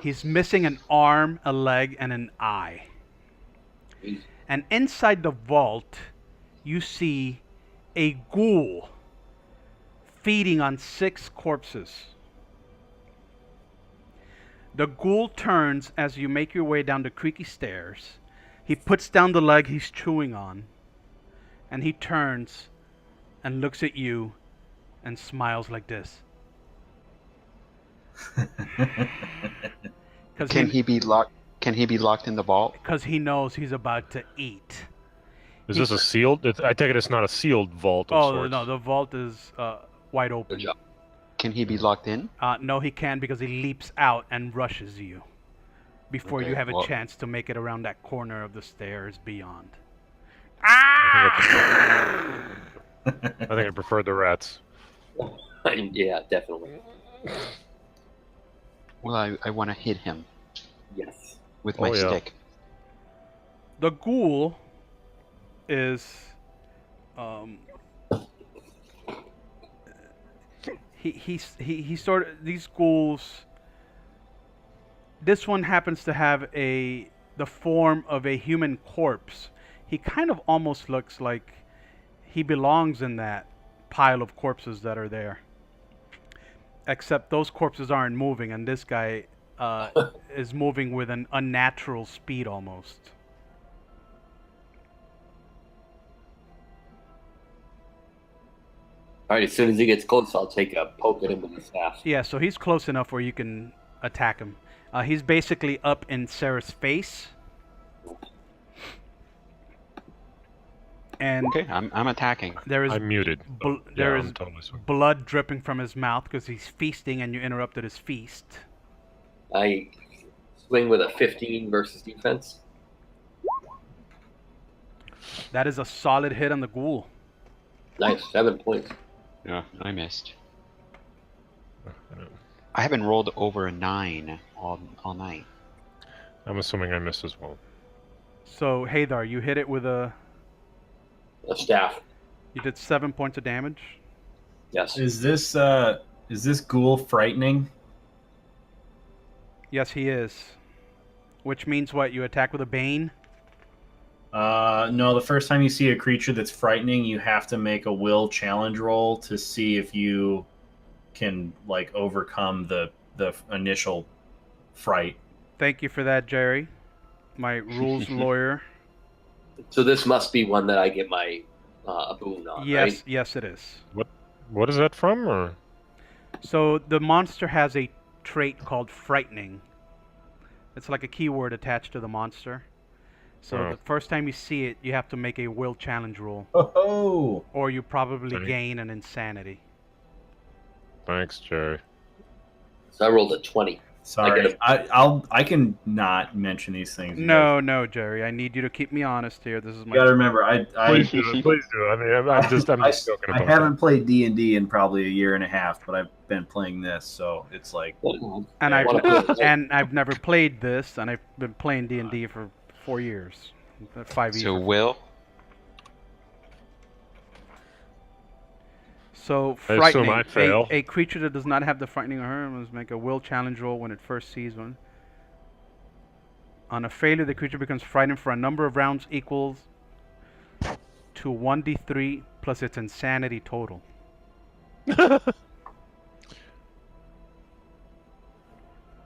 He's missing an arm, a leg, and an eye. And inside the vault, you see a ghoul feeding on 6 corpses. The ghoul turns as you make your way down the creaky stairs. He puts down the leg he's chewing on, and he turns and looks at you and smiles like this. Can he be locked in the vault? Because he knows he's about to eat Is this a sealed? I take it it's not a sealed vault of Oh sorts. no, the vault is wide open. Good job. Can he be locked in? No, he can because he leaps out and rushes you before you Okay, have a well- chance to make it around that corner of the stairs beyond. I think I prefer the rats. Yeah, definitely. Well, I want to hit him Yes. with my Oh, yeah. stick. The ghoul is he sort of, these ghouls, this one happens to have the form of a human corpse. He kind of almost looks like he belongs in that pile of corpses that are there, except those corpses aren't moving, and this guy is moving with an unnatural speed almost. All right, as soon as he gets close, I'll take a poke at him with the staff. Yeah, so he's close enough where you can attack him. He's basically up in Sarah's face. And Okay, I'm attacking. there is I'm muted. there Yeah, is I'm totally sorry. blood dripping from his mouth because he's feasting and you interrupted his feast. I swing with a 15 versus defense. That is a solid hit on the ghoul. Nice, 7 points. Yeah, I missed. I haven't rolled over a 9 all night. I'm assuming I missed as well. So Haydar, you hit it with A staff. you did 7 points of damage. Yes. Is this ghoul frightening? Yes, he is. Which means what? You attack with a bane? No, the first time you see a creature that's frightening, you have to make a will challenge roll to see if you can like overcome the initial fright. Thank you for that, Jerry. My rules lawyer. So this must be one that I get my a boon on, Yes, right? yes it is. What is that from? Or So the monster has a trait called frightening. It's like a keyword attached to the monster. So Oh. the first time you see it, you have to make a will challenge roll, Oh, or you probably Okay. gain an insanity. thanks, Jerry. So I rolled a 20. sorry. I can not mention these things. No, Jerry. I need you to keep me honest here. This is You my. gotta remember, I Please do. Please do. I mean, I'm just joking I about haven't played D&D in probably a year and a half, but I've been playing this, so it's like And I I've wanna play- and I've never played this, and I've been playing D&D for 4 years, 5 years. So Will, So I assume frightening. I fail. A creature that does not have the frightening on her must make a will challenge roll when it first sees one. On a failure, the creature becomes frightened for a number of rounds equals to 1d3 plus its insanity total.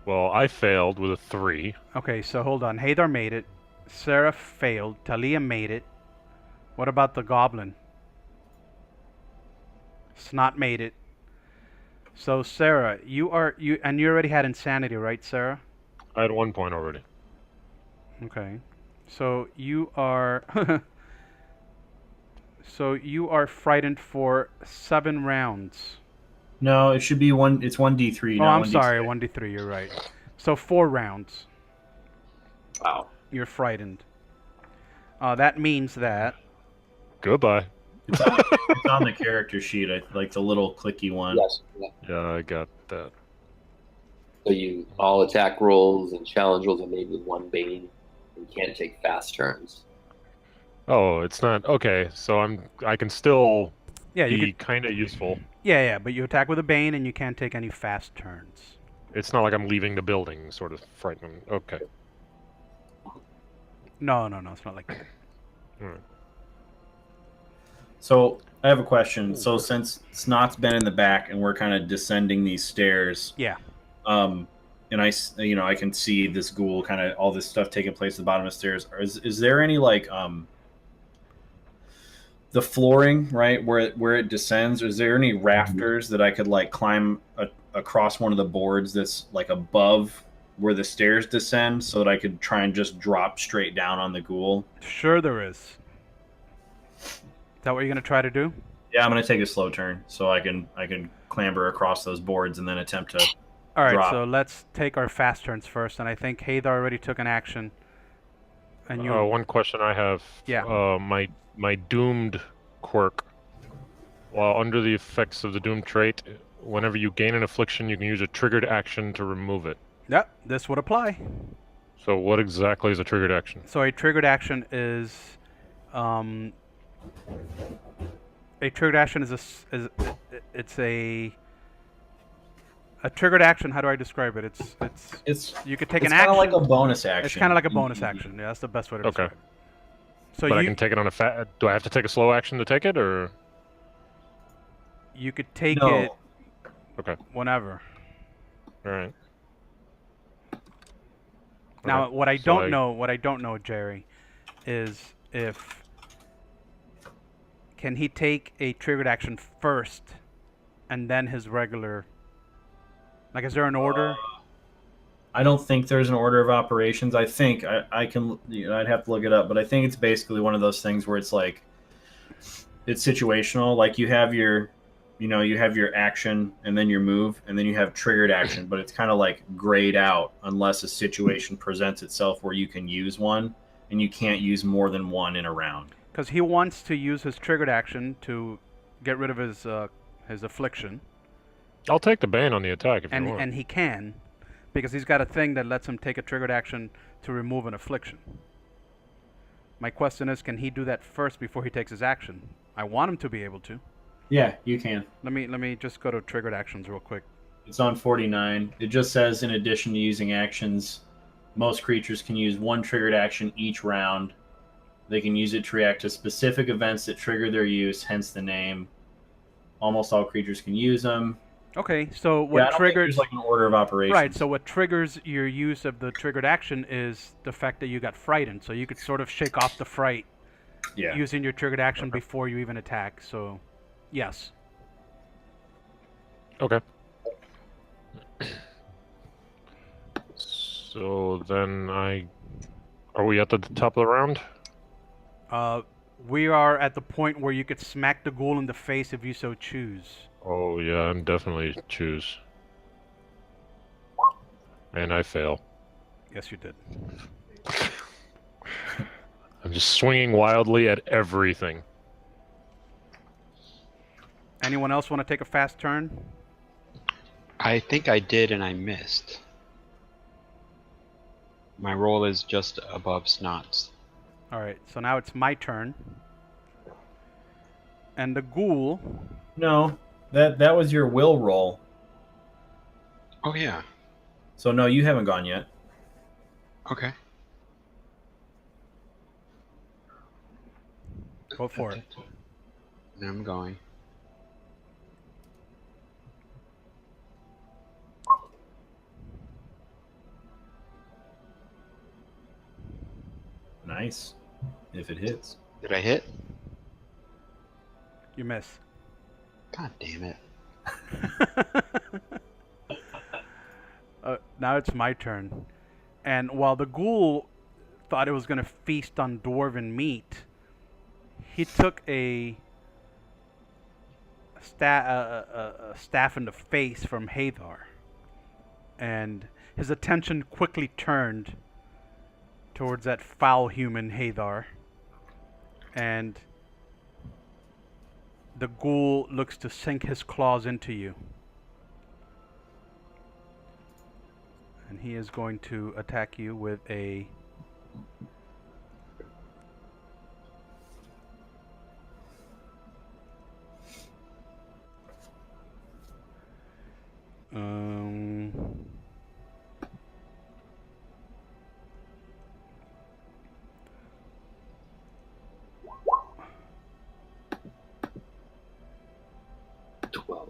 Well, I failed with a 3. Okay, so hold on. Haydar made it. Sarah failed. Talia made it. What about the goblin? Snot made it. So Sarah, you already had insanity, right, Sarah? I had 1 point already. Okay. So you are so you are frightened for 7 rounds. no, it should be one. It's 1d3. Oh, not I'm 1d6. sorry, 1d3, you're right. So 4 rounds Wow. you're frightened. That means that Goodbye. It's on the character sheet. Like the little clicky one. Yes. Yeah. Yeah, I got that. So you all attack rolls and challenge rolls are made with 1 bane. You can't take fast turns. Oh, it's not okay. So I can still yeah, you be could, kind of useful. yeah, but you attack with a bane and you can't take any fast turns. It's not like I'm leaving the building, sort of frightening. Okay. No, it's not like that. So I have a question. So since Snot's been in the back and we're kind of descending these stairs, Yeah. and I can see this ghoul, kind of all this stuff taking place at the bottom of the stairs. Is there any like the flooring, right, where it descends? Is there any rafters that I could like climb across one of the boards that's like above where the stairs descend, so that I could try and just drop straight down on the ghoul? Sure there is. that what you're gonna try to do? Yeah, I'm gonna take a slow turn so I can clamber across those boards and then attempt to All right, drop. so let's take our fast turns first, and I think Hathar already took an action. And you, One question I have. Yeah. My doomed quirk. While under the effects of the doomed trait, whenever you gain an affliction, you can use a triggered action to remove it. yep, this would apply. So what exactly is a triggered action? So a triggered action is, a triggered action is it's a triggered action. How do I describe it? It's you could take it's an kind action. of like a bonus action. It's kind of like a bonus action. Yeah, that's the best way to Okay. describe it. So But I can take it on a fat. Do I have to take a slow action to take it, or? you could take No. it Okay. whenever. All right. Now, Okay, what I so don't know, Jerry, is if can he take a triggered action first, and then his regular. Like, is there an order? I don't think there's an order of operations. I think I can. I'd have to look it up, but I think it's basically one of those things where it's like it's situational. Like you have your action and then your move, and then you have triggered action, but it's kind of like grayed out unless a situation presents itself where you can use one, and you can't use more than one in a round. Because he wants to use his triggered action to get rid of his affliction, I'll take the bane on the attack if you want. and he can, because he's got a thing that lets him take a triggered action to remove an affliction. My question is, can he do that first before he takes his action? I want him to be able to. Yeah, you can. Let me just go to triggered actions real quick. It's on 49. It just says, in addition to using actions, most creatures can use one triggered action each round. They can use it to react to specific events that trigger their use, hence the name. Almost all creatures can use them. Okay, so Yeah, I what don't triggers? think there's like an order of operations. Right, so what triggers your use of the triggered action is the fact that you got frightened. So you could sort of shake off the fright Yeah. using your triggered action before you even attack. So, yes. Okay. So then are we at the top of the round? We are at the point where you could smack the ghoul in the face if you so choose. Oh yeah, I'm definitely choose. And I fail. Yes, you did. I'm just swinging wildly at everything. Anyone else want to take a fast turn? I think I did and I missed. My roll is just above Snot's. All right, so now it's my turn. And the ghoul. No, that was your will roll. Oh yeah. So no, you haven't gone yet. Okay. Go for it. Now I'm going. Nice. If it hits. Did I hit? You miss. God damn it. Now it's my turn. And while the ghoul thought it was going to feast on dwarven meat, he took a staff in the face from Hathar. And his attention quickly turned towards that foul human Hathar. And the ghoul looks to sink his claws into you. And he is going to attack you with a...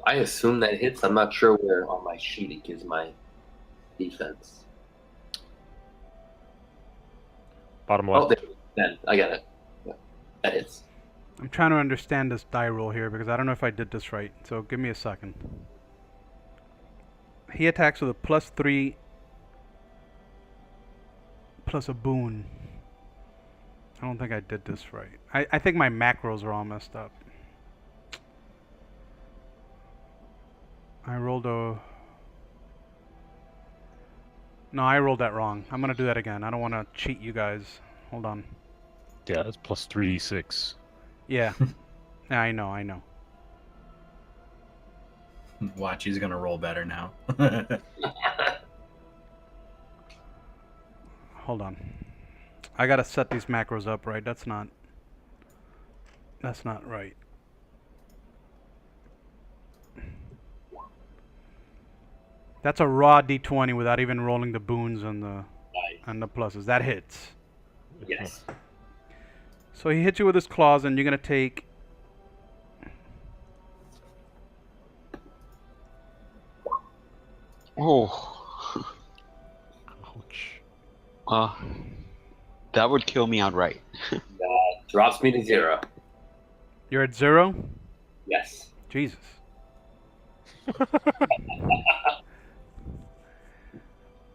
I assume that hits. I'm not sure where on my sheet it gives my defense. Bottom Oh, left. then I got it. Yeah, that hits. I'm trying to understand this die roll here because I don't know if I did this right. So give me a second. He attacks with a +3 plus a boon. I don't think I did this right. I think my macros are all messed up. I rolled a... No, I rolled that wrong. I'm gonna do that again. I don't want to cheat you guys. Hold on. Yeah, that's plus 3d6. Yeah. Yeah, I know. Watch, he's gonna roll better now. Hold on. I gotta set these macros up right. That's not right. That's a raw d20 without even rolling the boons and the pluses. That hits. Yes. So he hits you with his claws, and you're gonna take... Oh. Ouch. That would kill me outright. That drops me to 0. You're at 0? Yes. Jesus.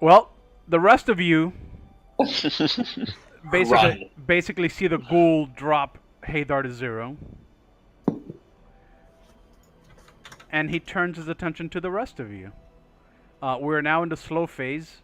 Well, the rest of you basically see the ghoul drop Haydar to 0. And he turns his attention to the rest of you. We're now in the slow phase.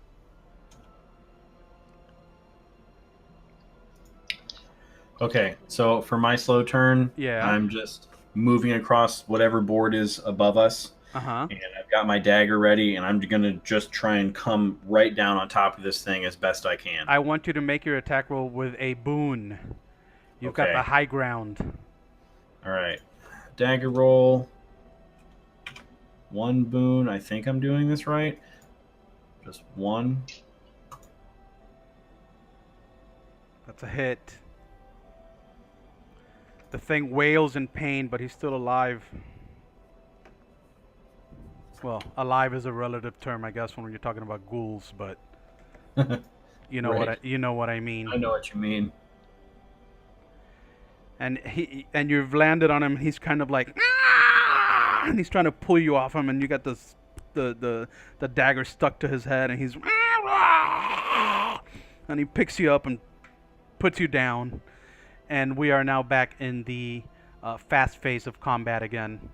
Okay, so for my slow turn, Yeah. I'm just moving across whatever board is above us. Uh-huh. And I've got my dagger ready, and I'm going to just try and come right down on top of this thing as best I can. I want you to make your attack roll with a boon. You've got Okay. the high ground. All right. Dagger roll. 1 boon. I think I'm doing this right. Just 1. That's a hit. The thing wails in pain, but he's still alive. Well, alive is a relative term, I guess, when you're talking about ghouls, but you know Right. what I mean. I know what you mean. And you've landed on him. He's kind of like, "Ah!" And he's trying to pull you off him, and you got this the dagger stuck to his head, and he's and he picks you up and puts you down. And we are now back in the fast phase of combat again.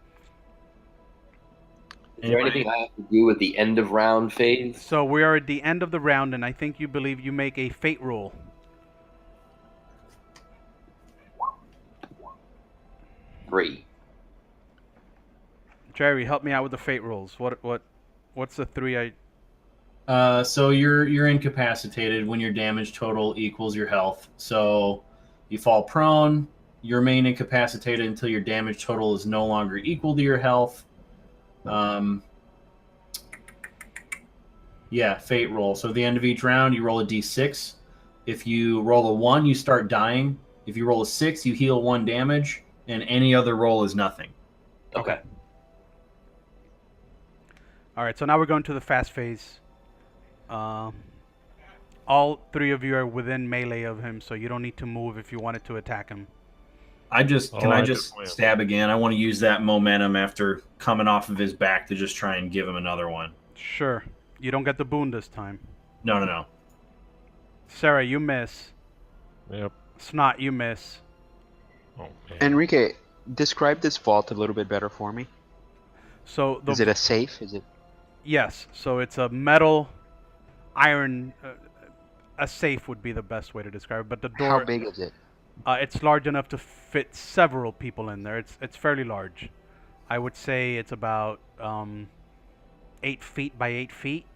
Is there anything I have to do with the end of round phase? So we are at the end of the round, and I think you believe you make a fate roll. Three. Jerry, help me out with the fate rolls. What's the 3 So you're incapacitated when your damage total equals your health. So you fall prone, you remain incapacitated until your damage total is no longer equal to your health. Yeah, fate roll. So at the end of each round, you roll a d6. If you roll a 1, you start dying. If you roll a 6, you heal 1 damage, and any other roll is nothing. Okay. All right, so now we're going to the fast phase. All 3 of you are within melee of him, so you don't need to move if you wanted to attack him. I just Oh, can I I just definitely am. stab again? I want to use that momentum after coming off of his back to just try and give him another one. Sure. You don't get the boon this time. No. Sarah, you miss. Yep. Snot, you miss. Oh, man. Enrique, describe this vault a little bit better for me. So Is it a safe? Is it? Yes. So it's a metal, iron. A safe would be the best way to describe it. But the door. How big is it? It's large enough to fit several people in there. It's fairly large. I would say it's about 8 feet by 8 feet.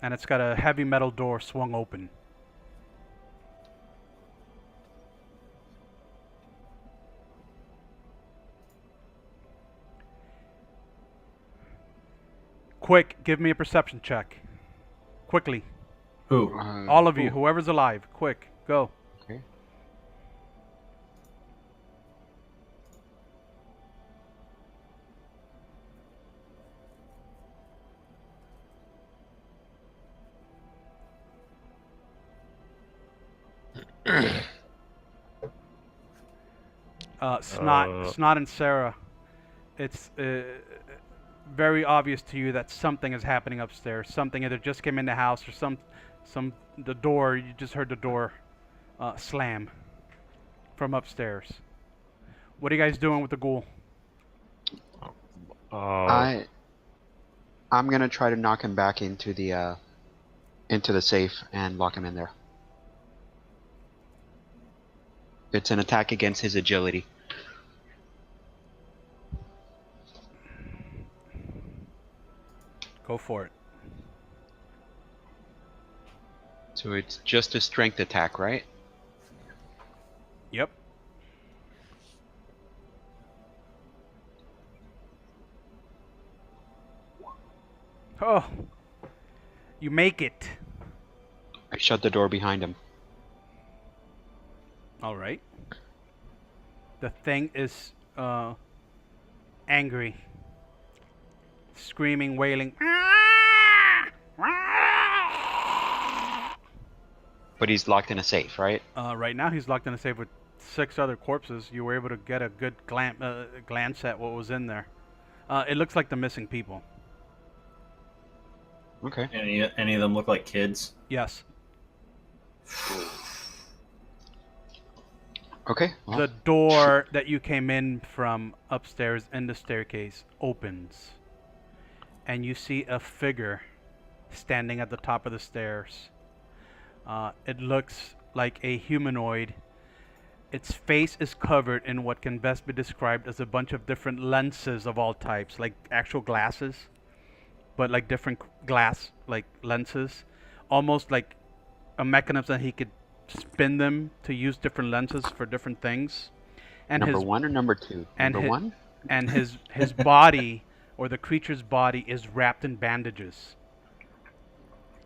And it's got a heavy metal door swung open. Quick, give me a perception check. Quickly. Who? All of you, whoever's alive, quick, go. Okay. Snot and Sarah. It's very obvious to you that something is happening upstairs. Something either just came in the house or the door. You just heard the door slam from upstairs. What are you guys doing with the ghoul? I'm gonna try to knock him back into the safe and lock him in there. It's an attack against his agility. Go for it. So it's just a strength attack, right? Yep. Oh, you make it. I shut the door behind him. All right. The thing is angry, screaming, wailing. But he's locked in a safe, right? Right now, he's locked in a safe with 6 other corpses. You were able to get a good glance at what was in there. It looks like the missing people. Okay. Any of them look like kids? Yes. Okay. Well, The door that you came in from upstairs in the staircase opens, and you see a figure standing at the top of the stairs. It looks like a humanoid. Its face is covered in what can best be described as a bunch of different lenses of all types, like actual glasses, but like different glass like lenses, almost like a mechanism that he could spin them to use different lenses for different things. And number his 1 or number 2? and Number his, 1? and his body, or the creature's body, is wrapped in bandages.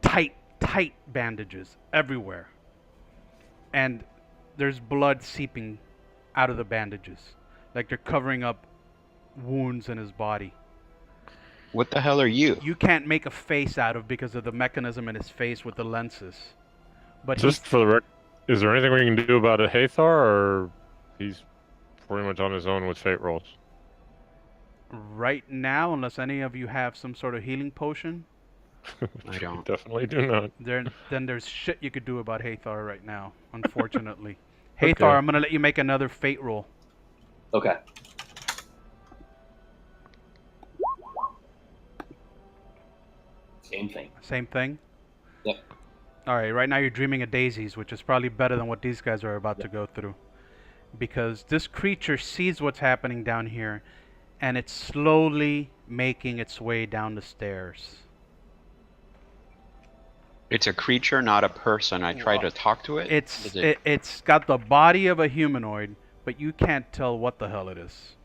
Tight bandages everywhere. And there's blood seeping out of the bandages, like they're covering up wounds in his body. What the hell are you? You can't make a face out of because of the mechanism in his face with the lenses. But Just for the record, is there anything we can do about it, Hathar, or he's pretty much on his own with fate rolls? right now, unless any of you have some sort of healing potion, I don't. Definitely do not. then there's shit you could do about Hathar right now, unfortunately. Okay. Hathar, I'm going to let you make another fate roll. Okay. Same thing. Same thing? Yep. Alright, right now you're dreaming of daisies, which is probably better than what these guys are about to go through. Because this creature sees what's happening down here, and it's slowly making its way down the stairs. It's a creature, not a person. I tried to talk to it. It's got the body of a humanoid, but you can't tell what the hell it is.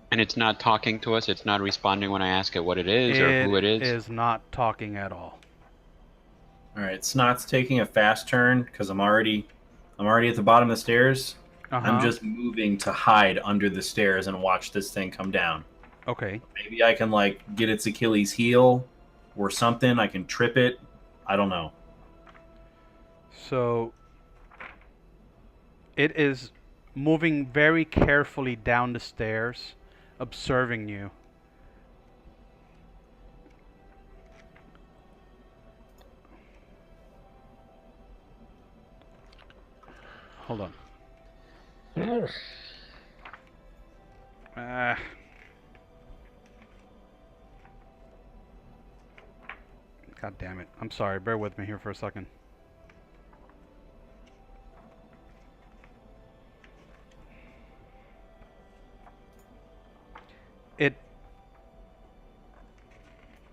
And it's not talking to us. It's not responding when I ask it what it is or who it is. It is not talking at all. All right, Snot's taking a fast turn because I'm already at the bottom of the stairs. I'm just moving to hide under the stairs and watch this thing come down. Okay. Maybe I can like get its Achilles heel or something. I can trip it. I don't know. So it is moving very carefully down the stairs, observing you. Hold on. God damn it. I'm sorry. Bear with me here for a second.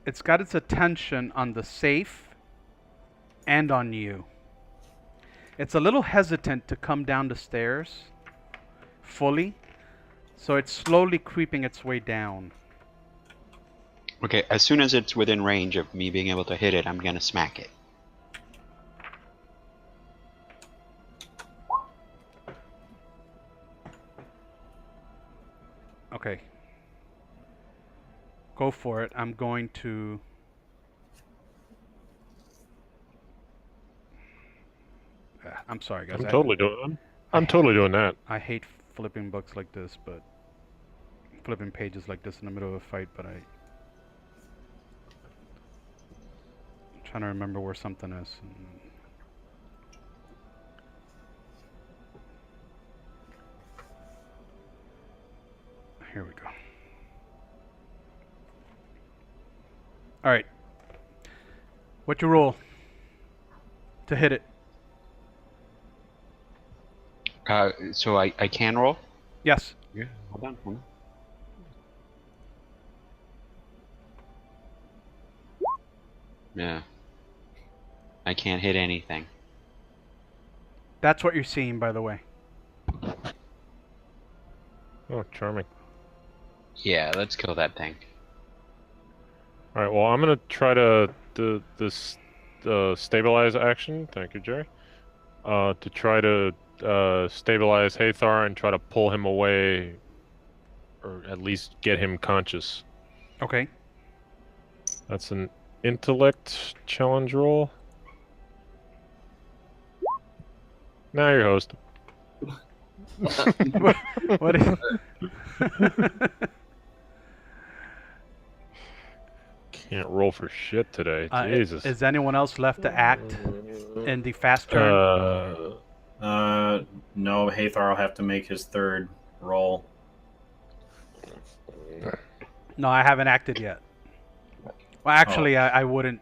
It's got its attention on the safe and on you. It's a little hesitant to come down the stairs fully, so it's slowly creeping its way down. Okay, as soon as it's within range of me being able to hit it, I'm gonna smack it. Okay. Go for it. I'm going to... I'm sorry, guys. I'm totally doing that. I hate flipping books like this, but flipping pages like this in the middle of a fight, but I'm trying to remember where something is. Here we go. All right. What you roll to hit it? So I can roll? Yes. Yeah, hold on. Yeah. I can't hit anything. That's what you're seeing, by the way. Oh, charming. Yeah, let's kill that thing. All right. Well, I'm gonna try to do this stabilize action. Thank you, Jerry. To try to stabilize Hathar and try to pull him away, or at least get him conscious. Okay. That's an intellect challenge roll. Now you're host. What is... Can't roll for shit today. Jesus. Is anyone else left to act in the fast turn? No, Hathar will have to make his third roll. No, I haven't acted yet. Well, actually, I wouldn't.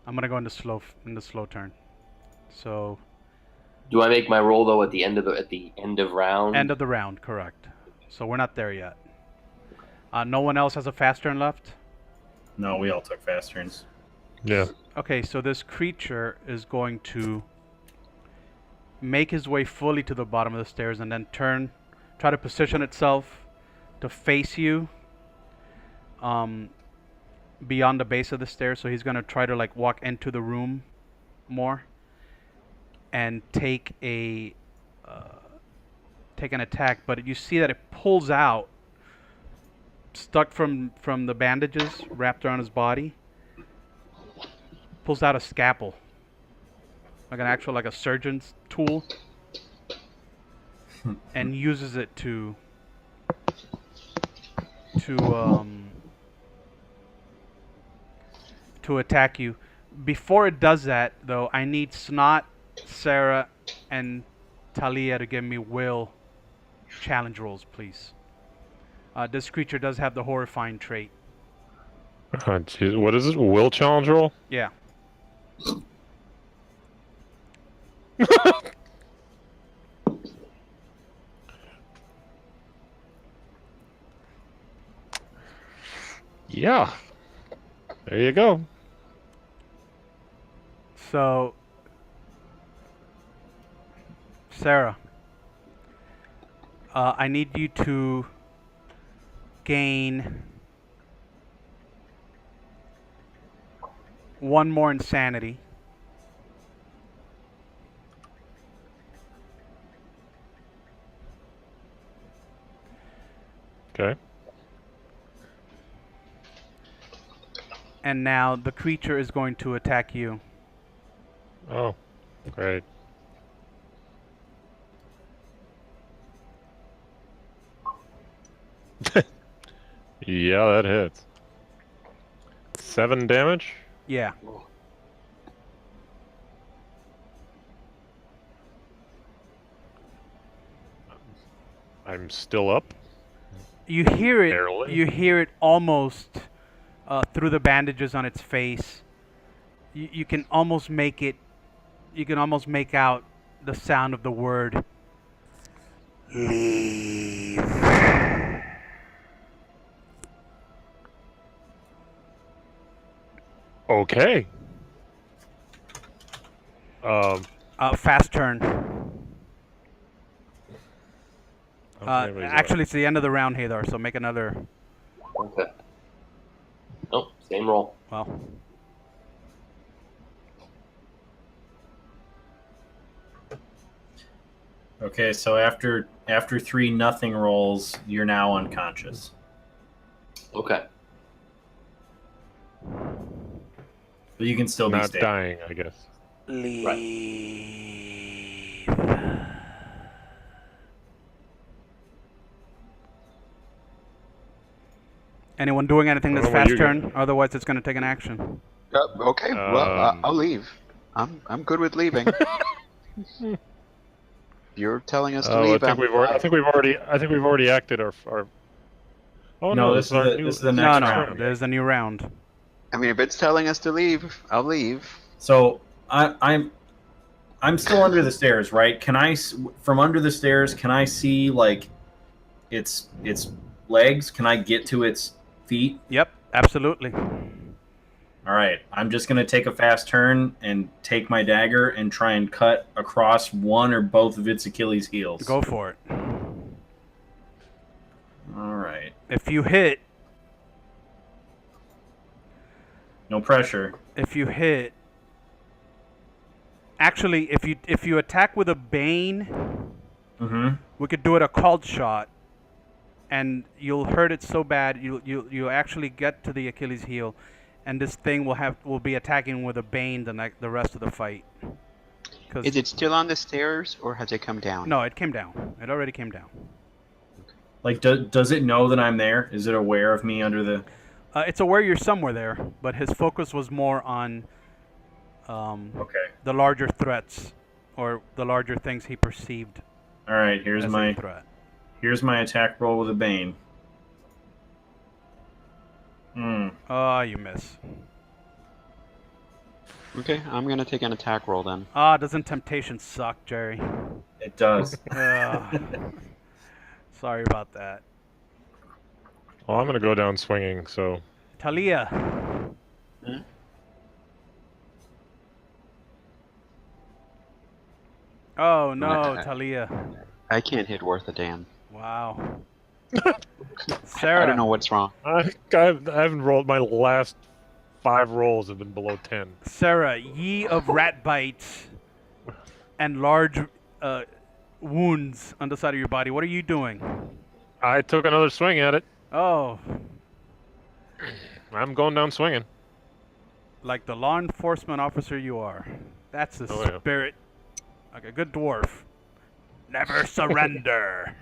I'm gonna go in the slow turn. So. Do I make my roll though at the end of round? End of the round, correct. So we're not there yet. No one else has a fast turn left? No, we all took fast turns. Yeah. Okay, so this creature is going to make his way fully to the bottom of the stairs and then try to position itself to face you beyond the base of the stairs. So he's going to try to like walk into the room more and take an attack, but you see that it pulls out, stuck from the bandages wrapped around his body, pulls out a scalpel, like a surgeon's tool, and uses it to attack you. Before it does that, though, I need Snot, Sarah, and Talia to give me will challenge rolls, please. This creature does have the horrifying trait. Jeez, what is it? Will challenge roll? Yeah. Yeah. There you go. So, Sarah, I need you to gain 1 more insanity. Okay. And now the creature is going to attack you. Oh, great. Yeah, that hits. 7 damage? Yeah. I'm still up. You hear it. Barely. You hear it almost through the bandages on its face. You can almost make it. You can almost make out the sound of the word leave. Okay. Fast turn. Okay, Actually, it's the end of the round, Hathar. So make another. Okay. Nope, same roll. Well. Okay, so after 3 nothing rolls, you're now unconscious. Okay. But you can still be not stable. dying, I guess. Leave. Anyone doing anything I this don't know what fast you turn? Otherwise, it's going to take an action. Okay, well, I'll leave. I'm good with leaving. You're telling us to Oh, leave. I think we've already acted our. Oh No, no, this is the No, next no, round. there's a new round. I mean, if it's telling us to leave, I'll leave. So I'm still under the stairs, right? From under the stairs? Can I see like its legs? Can I get to its feet? Yep, absolutely. All right, I'm just gonna take a fast turn and take my dagger and try and cut across one or both of its Achilles heels. Go for it. All right. If you hit, No pressure. actually, if you attack with a bane, Mm-hmm. we could do it a called shot, and you'll hurt it so bad you actually get to the Achilles heel, and this thing will be attacking with a bane the rest of the fight. Is it still on the stairs, or has it come down? No, it came down. It already came down. Like, does it know that I'm there? Is it aware of me under the? It's aware you're somewhere there, but his focus was more on Okay. the larger threats, or the larger things he perceived All right. as a threat. Here's my attack roll with a bane. Oh, you miss. Okay, I'm gonna take an attack roll then. Ah, doesn't temptation suck, Jerry? It does. Sorry about that. Well, I'm gonna go down swinging. So Talia. Hmm? Oh no, Talia. I can't hit worth a damn. Wow. I Sarah. don't know what's wrong. I haven't rolled. My last 5 rolls have been below 10. Sarah, ye of rat bites and large wounds on the side of your body. What are you doing? I took another swing at it. Oh, I'm going down swinging. like the law enforcement officer you are. That's the Oh, yeah. spirit. Like a good dwarf. Never surrender.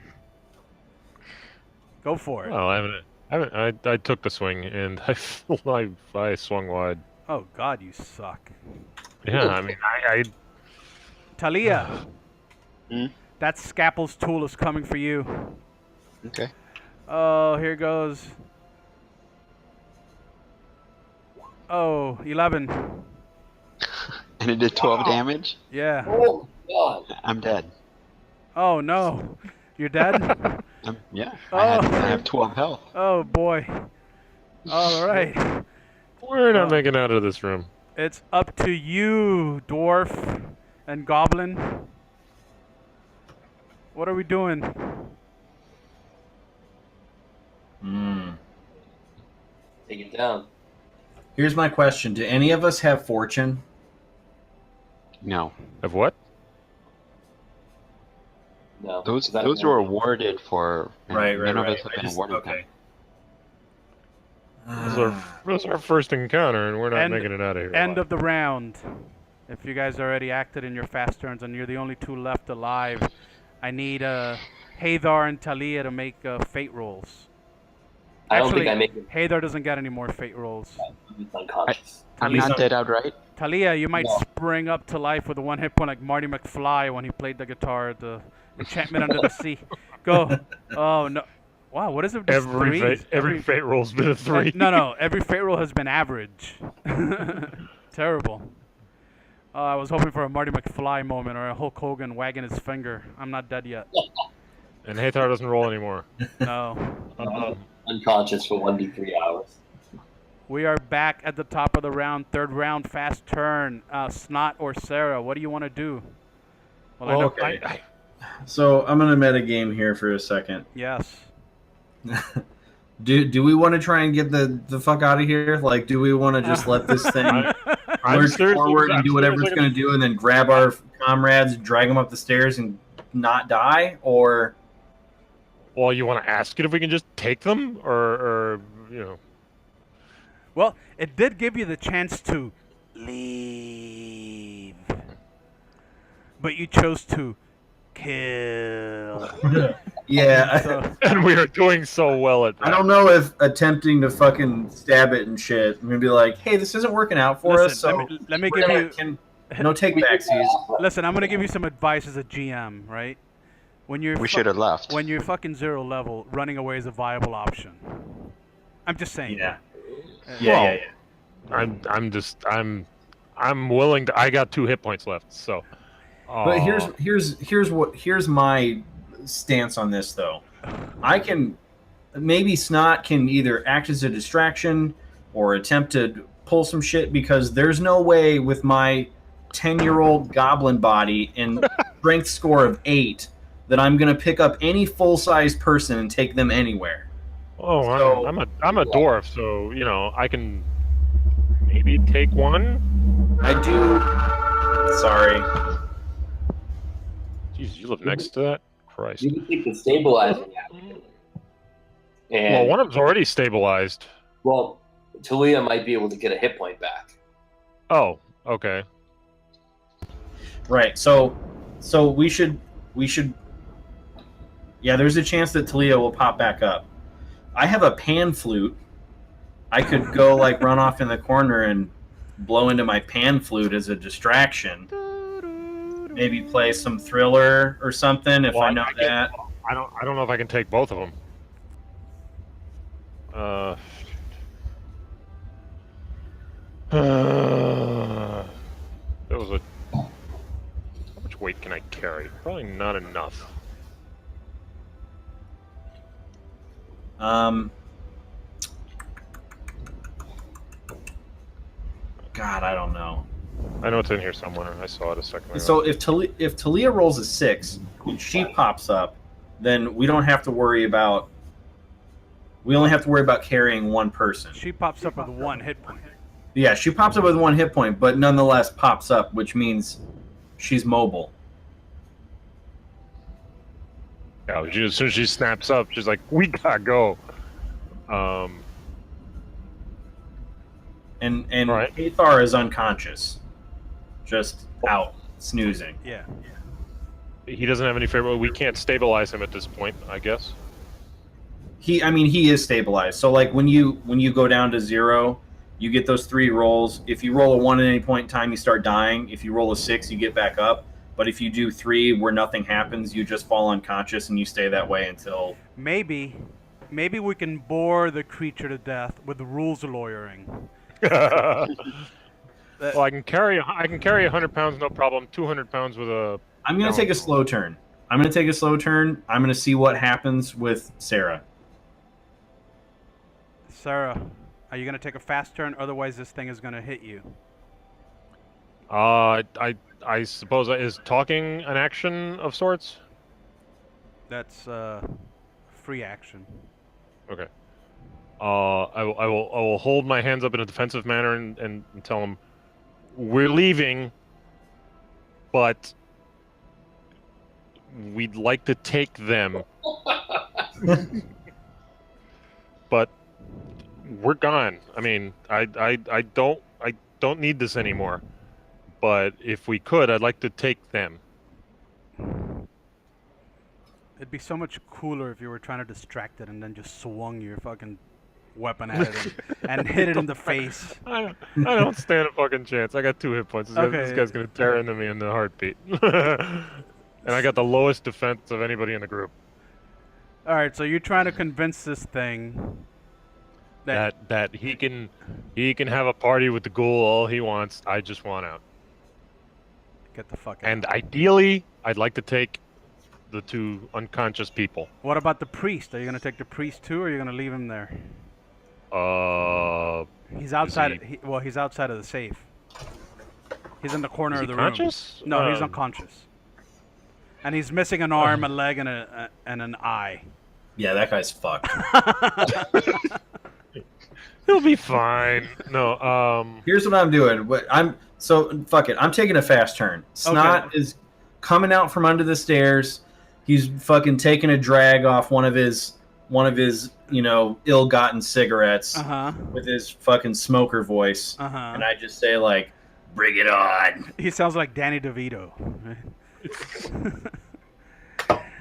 Go for it. Well, I took the swing and I swung wide. Oh God, you suck. Yeah, I mean, Talia, Hmm? that Scalpel's tool is coming for you. Okay. Oh, here goes. Oh, 11. And it did 12 damage? Yeah. Oh God! I'm dead. Oh no. You're dead? Yeah. Oh. I have 12 health. Oh boy. All right. we're not making it out of this room. It's up to you, dwarf and goblin. What are we doing? Take it down. Here's my question: do any of us have fortune? No. Of what? No. Those Is that- were awarded for. and Right. None of right. us have I been just- awarded okay. them. This is our first encounter, and we're not End- making it out of here. End alive. of the round. If you guys already acted in your fast turns and you're the only 2 left alive, I need Hathar and Talia to make fate rolls. I don't Actually, think I make it. Hathar doesn't get any more fate rolls. It's unconscious. I'm least not I'm- dead outright. Talia, you might No. spring up to life with a 1 hit point like Marty McFly when he played the guitar at the Enchantment Under the Sea. Go. Oh no. Wow, what is it with these threes? Every fate roll's been a 3. No. Every fate roll has been average. Terrible. I was hoping for a Marty McFly moment or a Hulk Hogan wagging his finger. I'm not dead yet. And Hathar doesn't roll anymore. No. Unconscious for 1d3 hours. We are back at the top of the round. 3rd round, fast turn. Snot or Sarah, what do you want to do? Well, I know. Okay. So I'm gonna metagame here for a second. Yes. Do we want to try and get the fuck out of here? Like, do we want to just let this thing lurch forward and do whatever it's going to do, and then grab our comrades, drag them up the stairs, and not die? Or Well, you want to ask it if we can just take them, or you know? Well, it did give you the chance to leave, but you chose to kill. Yeah, So And we are doing so well at that. I don't know if attempting to fucking stab it and shit, I'm gonna be like, hey, this isn't working out for us, so listen, let me give you. no take backsies. Listen, I'm gonna give you some advice as a GM, right? When you're We should have left. when you're fucking 0 level, running away is a viable option. I'm just saying. Yeah. Uh, Yeah. I'm willing to. I got 2 hit points left, so. But here's my stance on this though. I can maybe Snot can either act as a distraction or attempt to pull some shit because there's no way with my 10-year-old goblin body and strength score of 8 that I'm gonna pick up any full-size person and take them anywhere. Oh, So- I'm a dwarf, so you know I can maybe take one. I do. Sorry. Jeez, you live next to that? Christ. You can take the stabilizing action. And Well, one of them's already stabilized. well, Talia might be able to get a hit point back. Oh, okay. Right. So we should. Yeah, there's a chance that Talia will pop back up. I have a pan flute. I could go like run off in the corner and blow into my pan flute as a distraction. Maybe play some Thriller or something if Well, I know that. I don't know if I can take both of them. That was a. How much weight can I carry? Probably not enough. God, I don't know. I know it's in here somewhere. I saw it a second ago. So if Talia rolls a 6 and she pops up, then we don't have to worry about. We only have to worry about carrying one person. She pops up with 1 hit point. Yeah, she pops up with 1 hit point, but nonetheless pops up, which means she's mobile. Yeah, as soon as she snaps up, she's like, "We gotta go." And Right. Athar is unconscious, just out snoozing. Yeah. He doesn't have any favorite. We can't stabilize him at this point, I guess. He is stabilized. So like when you go down to 0, you get those 3 rolls. If you roll a 1 at any point in time, you start dying. If you roll a 6, you get back up. But if you do 3 where nothing happens, you just fall unconscious and you stay that way until. Maybe we can bore the creature to death with rules lawyering. Well, I can carry 100 pounds, no problem. 200 pounds with a. I'm gonna take a slow turn. I'm gonna see what happens with Sarah. Sarah, are you gonna take a fast turn? Otherwise, this thing is gonna hit you. I suppose is talking an action of sorts. That's free action. Okay. I will hold my hands up in a defensive manner and tell him we're leaving, but we'd like to take them. But we're gone. I mean, I don't need this anymore. But if we could, I'd like to take them. It'd be so much cooler if you were trying to distract it and then just swung your fucking weapon at it and hit it in the face. I don't stand a fucking chance. I got 2 hit points. This guy's gonna tear into me in the heartbeat. And I got the lowest defense of anybody in the group. All right, so you're trying to convince this thing That he can have a party with the ghoul all he wants. I just want out. Get the fuck out. And ideally, I'd like to take the 2 unconscious people. What about the priest? Are you gonna take the priest too, or are you gonna leave him there? He's outside. He's outside of the safe. He's in the corner of the conscious? room. No, he's unconscious. And he's missing an arm, a leg, and an eye. Yeah, that guy's fucked. He'll be fine. No. Here's what I'm doing. Fuck it. I'm taking a fast turn. Snot is coming out from under the stairs. He's fucking taking a drag off one of his ill-gotten cigarettes with his fucking smoker voice. And I just say like, "Bring it on." He sounds like Danny DeVito.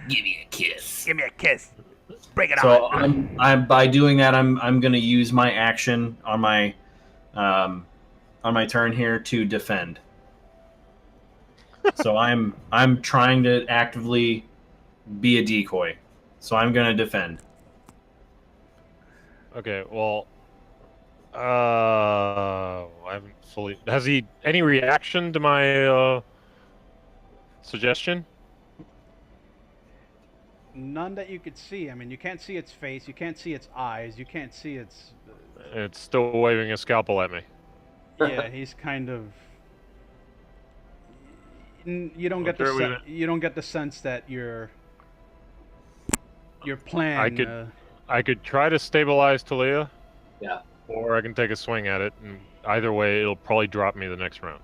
Give me a kiss. Give me a kiss. Bring it So on. I'm by doing that, I'm gonna use my action on my turn here to defend. So I'm trying to actively be a decoy. So I'm gonna defend. Okay, well, I haven't fully. Has he any reaction to my suggestion? None that you could see. I mean, you can't see its face. You can't see its eyes. You can't see its. It's still waving a scalpel at me. Yeah, he's kind of. You don't get Okay, the you don't get the sense that your plan. I could try to stabilize Talia. Yeah. Or I can take a swing at it, and either way, it'll probably drop me the next round.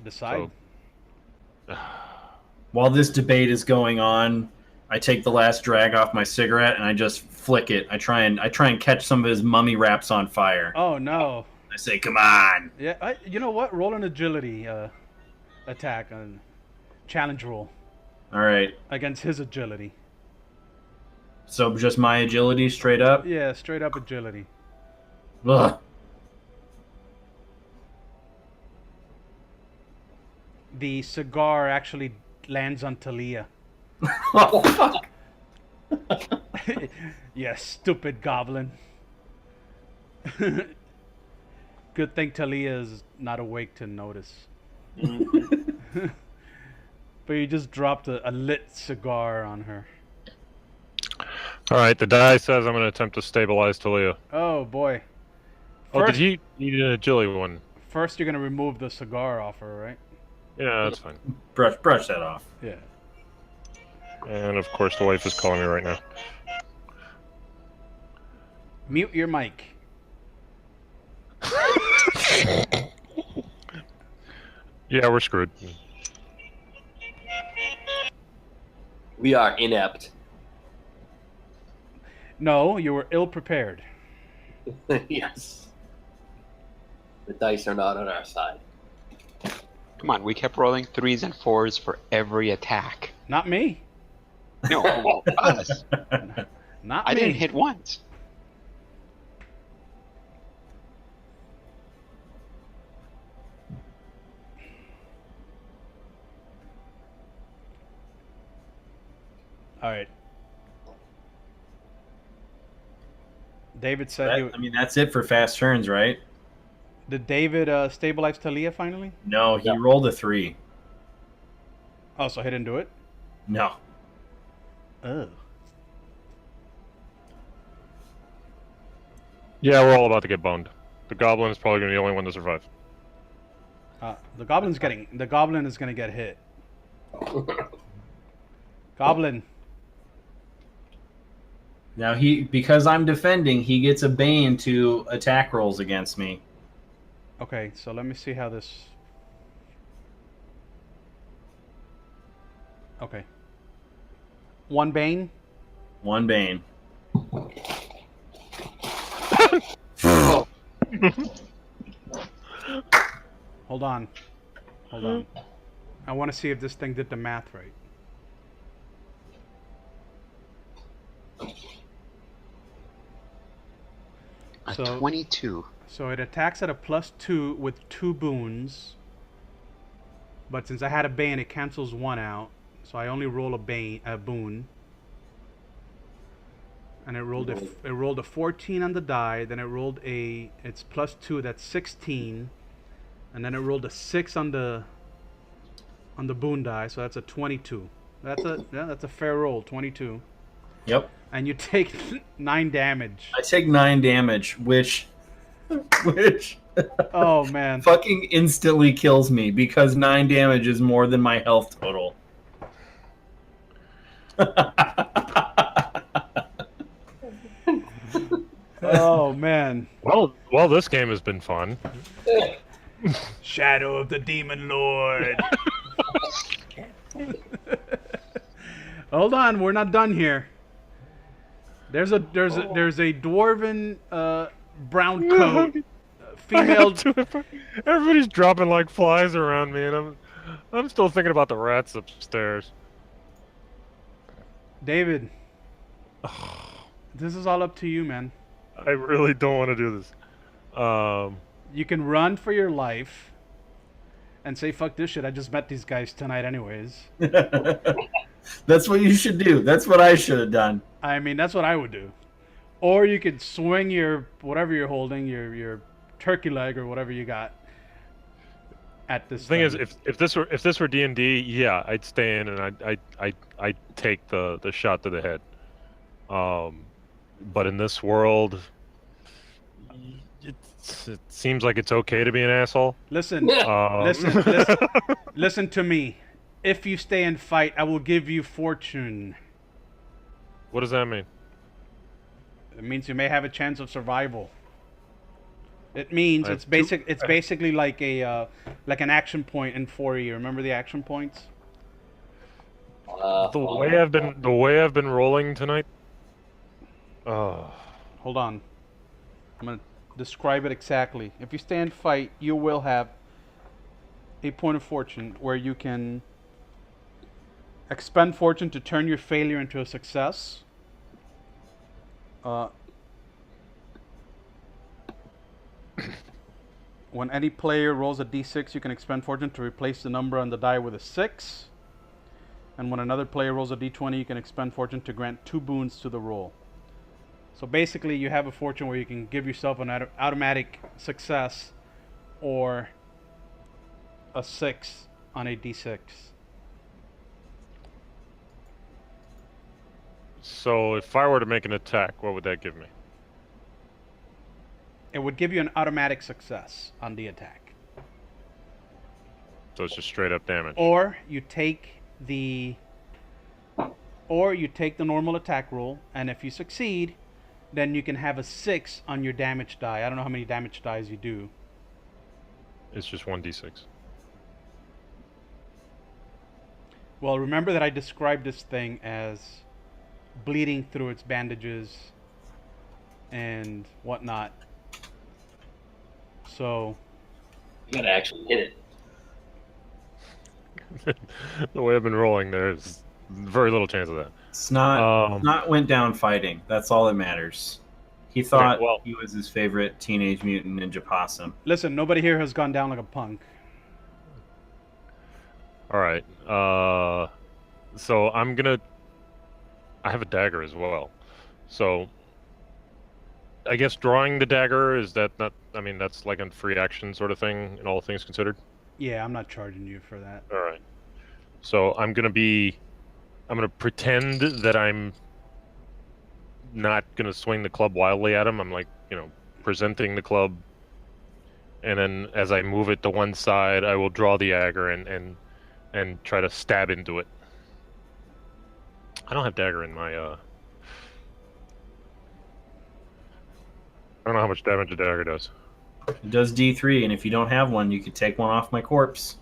Decide. So, While this debate is going on, I take the last drag off my cigarette and I just flick it. I try and catch some of his mummy wraps on fire. Oh no! I say, "Come on!" Yeah, you know what? Roll an agility attack on challenge roll All right. against his agility. So just my agility, straight up. Yeah, straight up agility. Ugh. The cigar actually lands on Talia. Oh, fuck. Yeah, stupid goblin. Good thing Talia is not awake to notice. But you just dropped a lit cigar on her. all right, the die says I'm going to attempt to stabilize Talia. Oh boy. Oh, did First, he need an agility one? first you're gonna remove the cigar off her, right? Yeah, that's fine. Brush that off. Yeah. And of course, the wife is calling me right now. Mute your mic. Yeah, we're screwed. We are inept. No, you were ill prepared. Yes. The dice are not on our side. Come on, we kept rolling 3s and 4s for every attack. Not me. No, well, us. Not I me. didn't hit once. All right. David said I mean, that's it for fast turns, right? Did David stabilize Talia finally? No, he Yeah. rolled a 3. Oh, so he didn't do it? No. Oh. Yeah, we're all about to get boned. The goblin is probably going to be the only one to survive. The goblin is gonna get hit. Goblin. Now because I'm defending, he gets a bane to attack rolls against me. Okay, so let me see how this. Okay. One bane. One bane. Hold on. Hold on. I want to see if this thing did the math right. A So- 22. So it attacks at a +2 with 2 boons. But since I had a bane, it cancels 1 out. So I only roll a boon. And it rolled a 14 on the die. Then it's +2. That's 16. And then it rolled a 6 on the boon die. So that's a 22. That's a fair roll. 22. Yep. And you take 9 damage. I take 9 damage, which Oh man. fucking instantly kills me because 9 damage is more than my health total. Oh man. Well, this game has been fun. Shadow of the Demon Lord. Hold on, we're not done here. There's a dwarven brown coat female. Everybody's dropping like flies around me, and I'm still thinking about the rats upstairs. David, this is all up to you, man. I really don't want to do this. You can run for your life and say, fuck this shit, I just met these guys tonight anyways. That's what you should do. That's what I should have done. I mean, that's what I would do. Or you could swing your, whatever you're holding, your turkey leg or whatever you got at this The thing is, if this were D&D, yeah, I'd stay in and I'd take the shot to the head. But in this world, it seems like it's okay to be an asshole. Listen, listen to me. If you stay and fight, I will give you fortune. What does that mean? It means you may have a chance of survival. It means I it's have It's basically like a like an action point in 4E. Remember the action points? The way I've been rolling tonight. Hold on. I'm gonna describe it exactly. If you stay and fight, you will have a point of fortune where you can expend fortune to turn your failure into a success. When any player rolls a d6, you can expend fortune to replace the number on the die with a 6. And when another player rolls a d20, you can expend fortune to grant 2 boons to the roll. So basically, you have a fortune where you can give yourself an automatic success or a 6 on a d6. So if I were to make an attack, what would that give me? It would give you an automatic success on the attack. So it's just straight up damage. Or you take the normal attack roll, and if you succeed, then you can have a 6 on your damage die. I don't know how many damage dies you do. It's just 1d6. Well, remember that I described this thing as bleeding through its bandages and whatnot. So You gotta actually hit it. The way I've been rolling, there's very little chance of that. Snot went down fighting. That's all that matters. He thought he was his favorite Teenage Mutant Ninja Possum. listen, nobody here has gone down like a punk. All right. So I have a dagger as well. So I guess drawing the dagger, is that not? I mean, that's like a free action sort of thing, in all things considered. Yeah, I'm not charging you for that. All right. So I'm gonna pretend that I'm not gonna swing the club wildly at him. I'm like, presenting the club, and then as I move it to one side, I will draw the dagger and try to stab into it. I don't have dagger in my I don't know how much damage a dagger does. It does D3, and if you don't have one, you could take one off my corpse.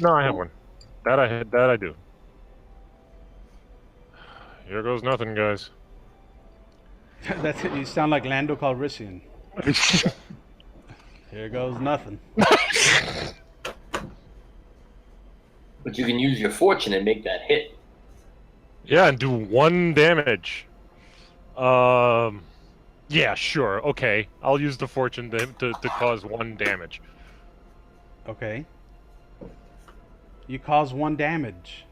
No, I have one. That I do. Here goes nothing, guys. That's it. You sound like Lando Calrissian. Here goes nothing. But you can use your fortune and make that hit. Yeah, and do 1 damage. Yeah, sure. Okay, I'll use the fortune to cause 1 damage. Okay. You cause 1 damage.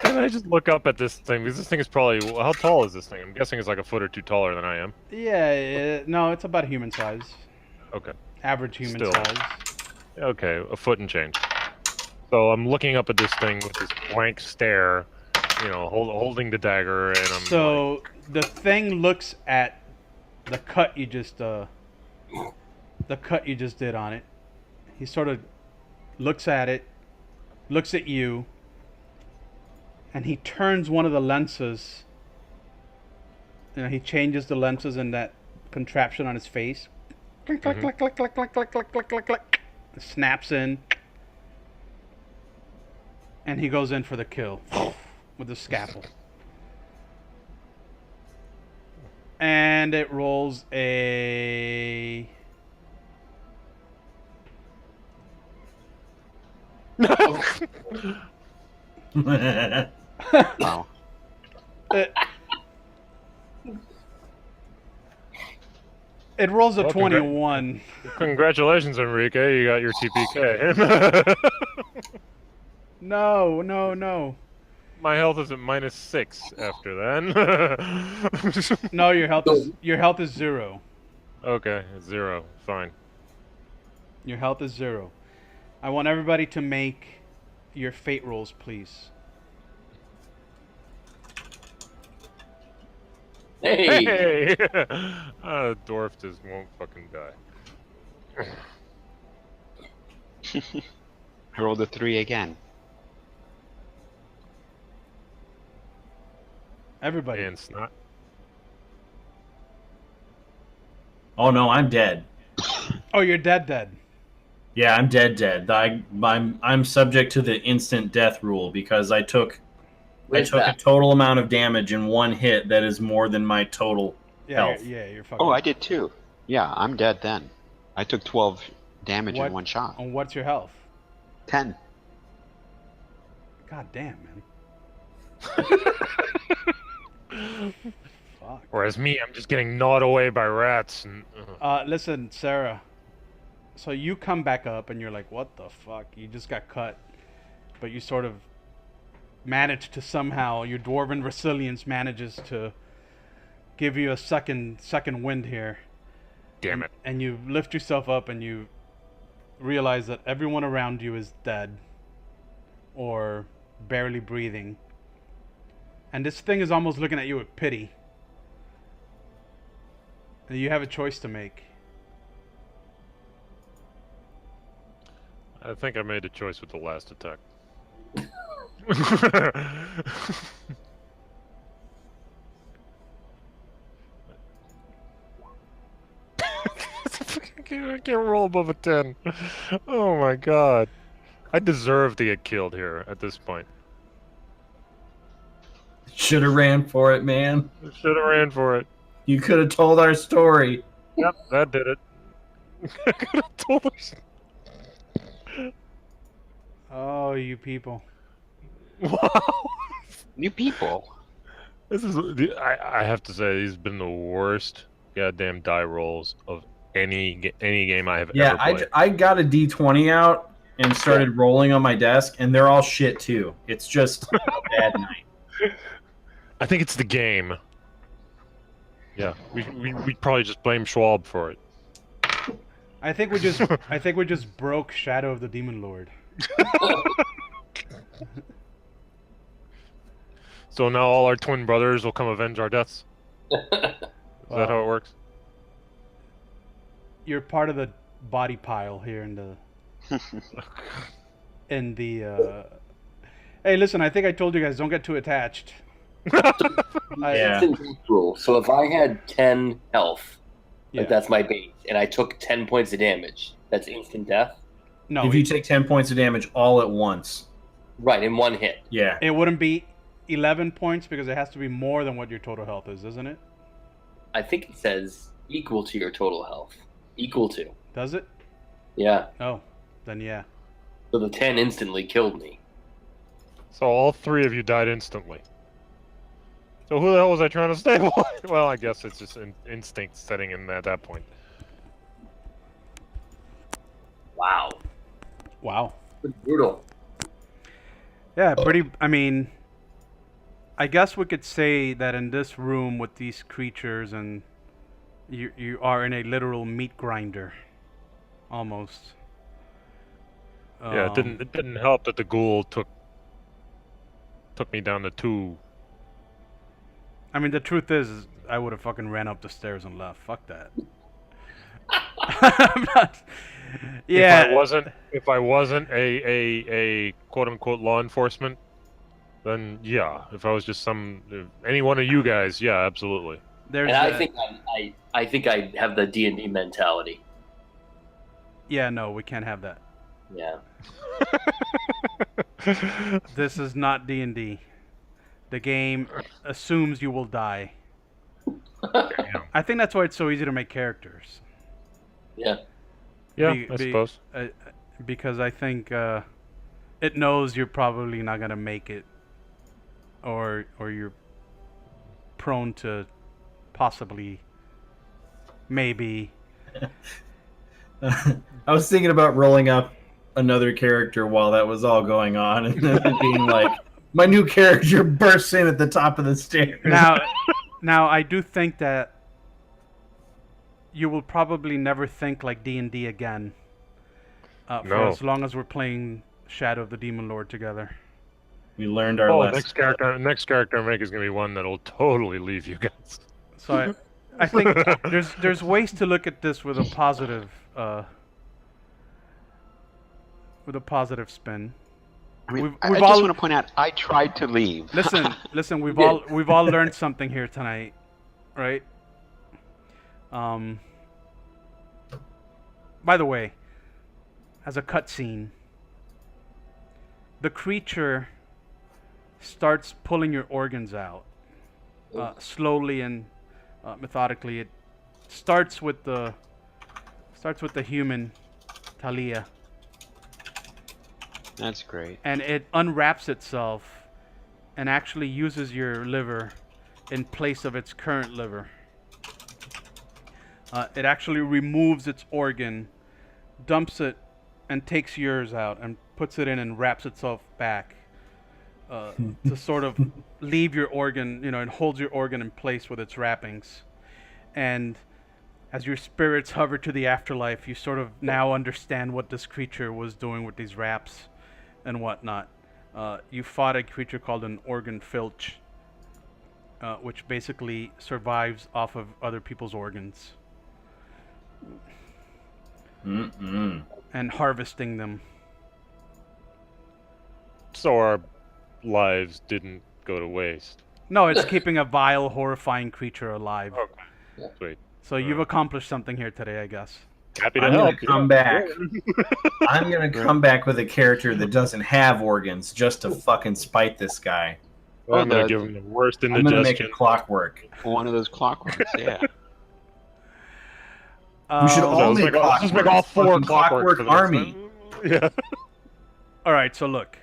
And I just look up at this thing, because this thing is probably... How tall is this thing? I'm guessing it's like a foot or 2 taller than I am. Yeah, no, it's about human size. Okay. Average human Still. size. Okay, a foot and change. So I'm looking up at this thing with this blank stare, holding the dagger, and I'm So the thing looks at the cut you just did on it. He sort of looks at it, looks at you, and he turns one of the lenses. He changes the lenses in that contraption on his face. Click, click, click, click, click, click, click, click, click, click, click. Snaps in. And he goes in for the kill with the scalpel. And it rolls a Wow. It rolls a Well, 21. Congratulations, Enrique. You got your TPK. No, no, no. My health is at -6 after then. No, your health is 0. Okay, 0. Fine. Your health is 0. I want everybody to make your fate rolls, please. Hey. Hey! Dwarf just won't fucking die. I rolled a 3 again. Everybody. And Snot. Oh no, I'm dead. Oh, you're dead. Yeah, I'm dead. I'm subject to the instant death rule because I took Where's a that? total amount of damage in one hit that is more than my total Yeah, health. you're fucking. Oh, I did too. Yeah, I'm dead then. I took 12 damage in one shot. And what's your health? 10. God damn, man. Fuck. Whereas me, I'm just getting gnawed away by rats. And, Listen, Sarah. So you come back up and you're like, what the fuck? You just got cut. But you sort of managed to somehow, your dwarven resilience manages to give you a second wind here. Damn it. And you lift yourself up and you realize that everyone around you is dead. Or barely breathing. And this thing is almost looking at you with pity. And you have a choice to make. I think I made a choice with the last attack. I can't roll above a 10. Oh my god. I deserve to get killed here at this point. Should have ran for it, man. Should have ran for it. You could have told our story. Yep, that did it. I could have told us. Oh, you people. Wow. New people. This is. I have to say, these have been the worst goddamn die rolls of any game I have ever played. I got a D20 out and started rolling on my desk, and they're all shit too. It's just a bad night. I think it's the game. Yeah, we probably just blame Schwab for it. I think we just broke Shadow of the Demon Lord. So now all our twin brothers will come avenge our deaths? Is that how it works? You're part of the body pile here in the Hey, listen, I think I told you guys, don't get too attached. Yeah. Rule. So if I had 10 health, Yeah. like that's my base, and I took 10 points of damage, that's instant death? No, If you take 10 points of damage all at once. Right, in one hit. Yeah. it wouldn't be 11 points because it has to be more than what your total health is, isn't it? I think it says equal to your total health. Equal to. Does it? Yeah. Oh, then yeah. So the 10 instantly killed me. So all 3 of you died instantly. So who the hell was I trying to stay? Well, I guess it's just instinct setting in at that point. Wow. Wow. That's brutal. Yeah, I mean, I guess we could say that in this room with these creatures, and you are in a literal meat grinder, almost. Yeah, it didn't help that the ghoul took me down to 2. I mean, the truth is, I would have fucking ran up the stairs and left. Fuck that. Yeah. If I wasn't a quote unquote law enforcement, then yeah. If I was just any one of you guys, yeah, absolutely. There's And I think I have the D&D mentality. Yeah, no, we can't have that. Yeah. This is not D&D. The game assumes you will die. I think that's why it's so easy to make characters. Yeah. Yeah, I suppose. Because I think it knows you're probably not gonna make it, or you're prone to possibly, maybe. I was thinking about rolling up another character while that was all going on, and then it being like, my new character bursts in at the top of the stairs. Now I do think that you will probably never think like D&D again. For No. as long as we're playing Shadow of the Demon Lord together. We learned our lesson. Next character I make is gonna be one that'll totally leave you guys. So I think there's ways to look at this with a positive spin. I mean, We've I all- just want to point out, I tried to leave. Listen, we've all learned something here tonight, right? By the way, as a cutscene, the creature starts pulling your organs out slowly and methodically. It starts with the human Talia, That's great. and it unwraps itself and actually uses your liver in place of its current liver. It actually removes its organ, dumps it, and takes yours out and puts it in and wraps itself back to sort of leave your organ, and holds your organ in place with its wrappings. And as your spirits hover to the afterlife, you sort of now understand what this creature was doing with these wraps and whatnot. You fought a creature called an organ filch, which basically survives off of other people's organs. And harvesting them. So our lives didn't go to waste. No, it's keeping a vile, horrifying creature alive. Okay. Sweet. So you've accomplished something here today, I guess. Happy to I'm help. gonna come back. I'm gonna come back with a character that doesn't have organs just to fucking spite this guy. I'm gonna give him the worst I'm gonna make indigestion. it clockwork. One of those clockworks, yeah. We should all let's make let's just make all clockworks. four Fucking clockwork clockwork army. Yeah. All right, so look.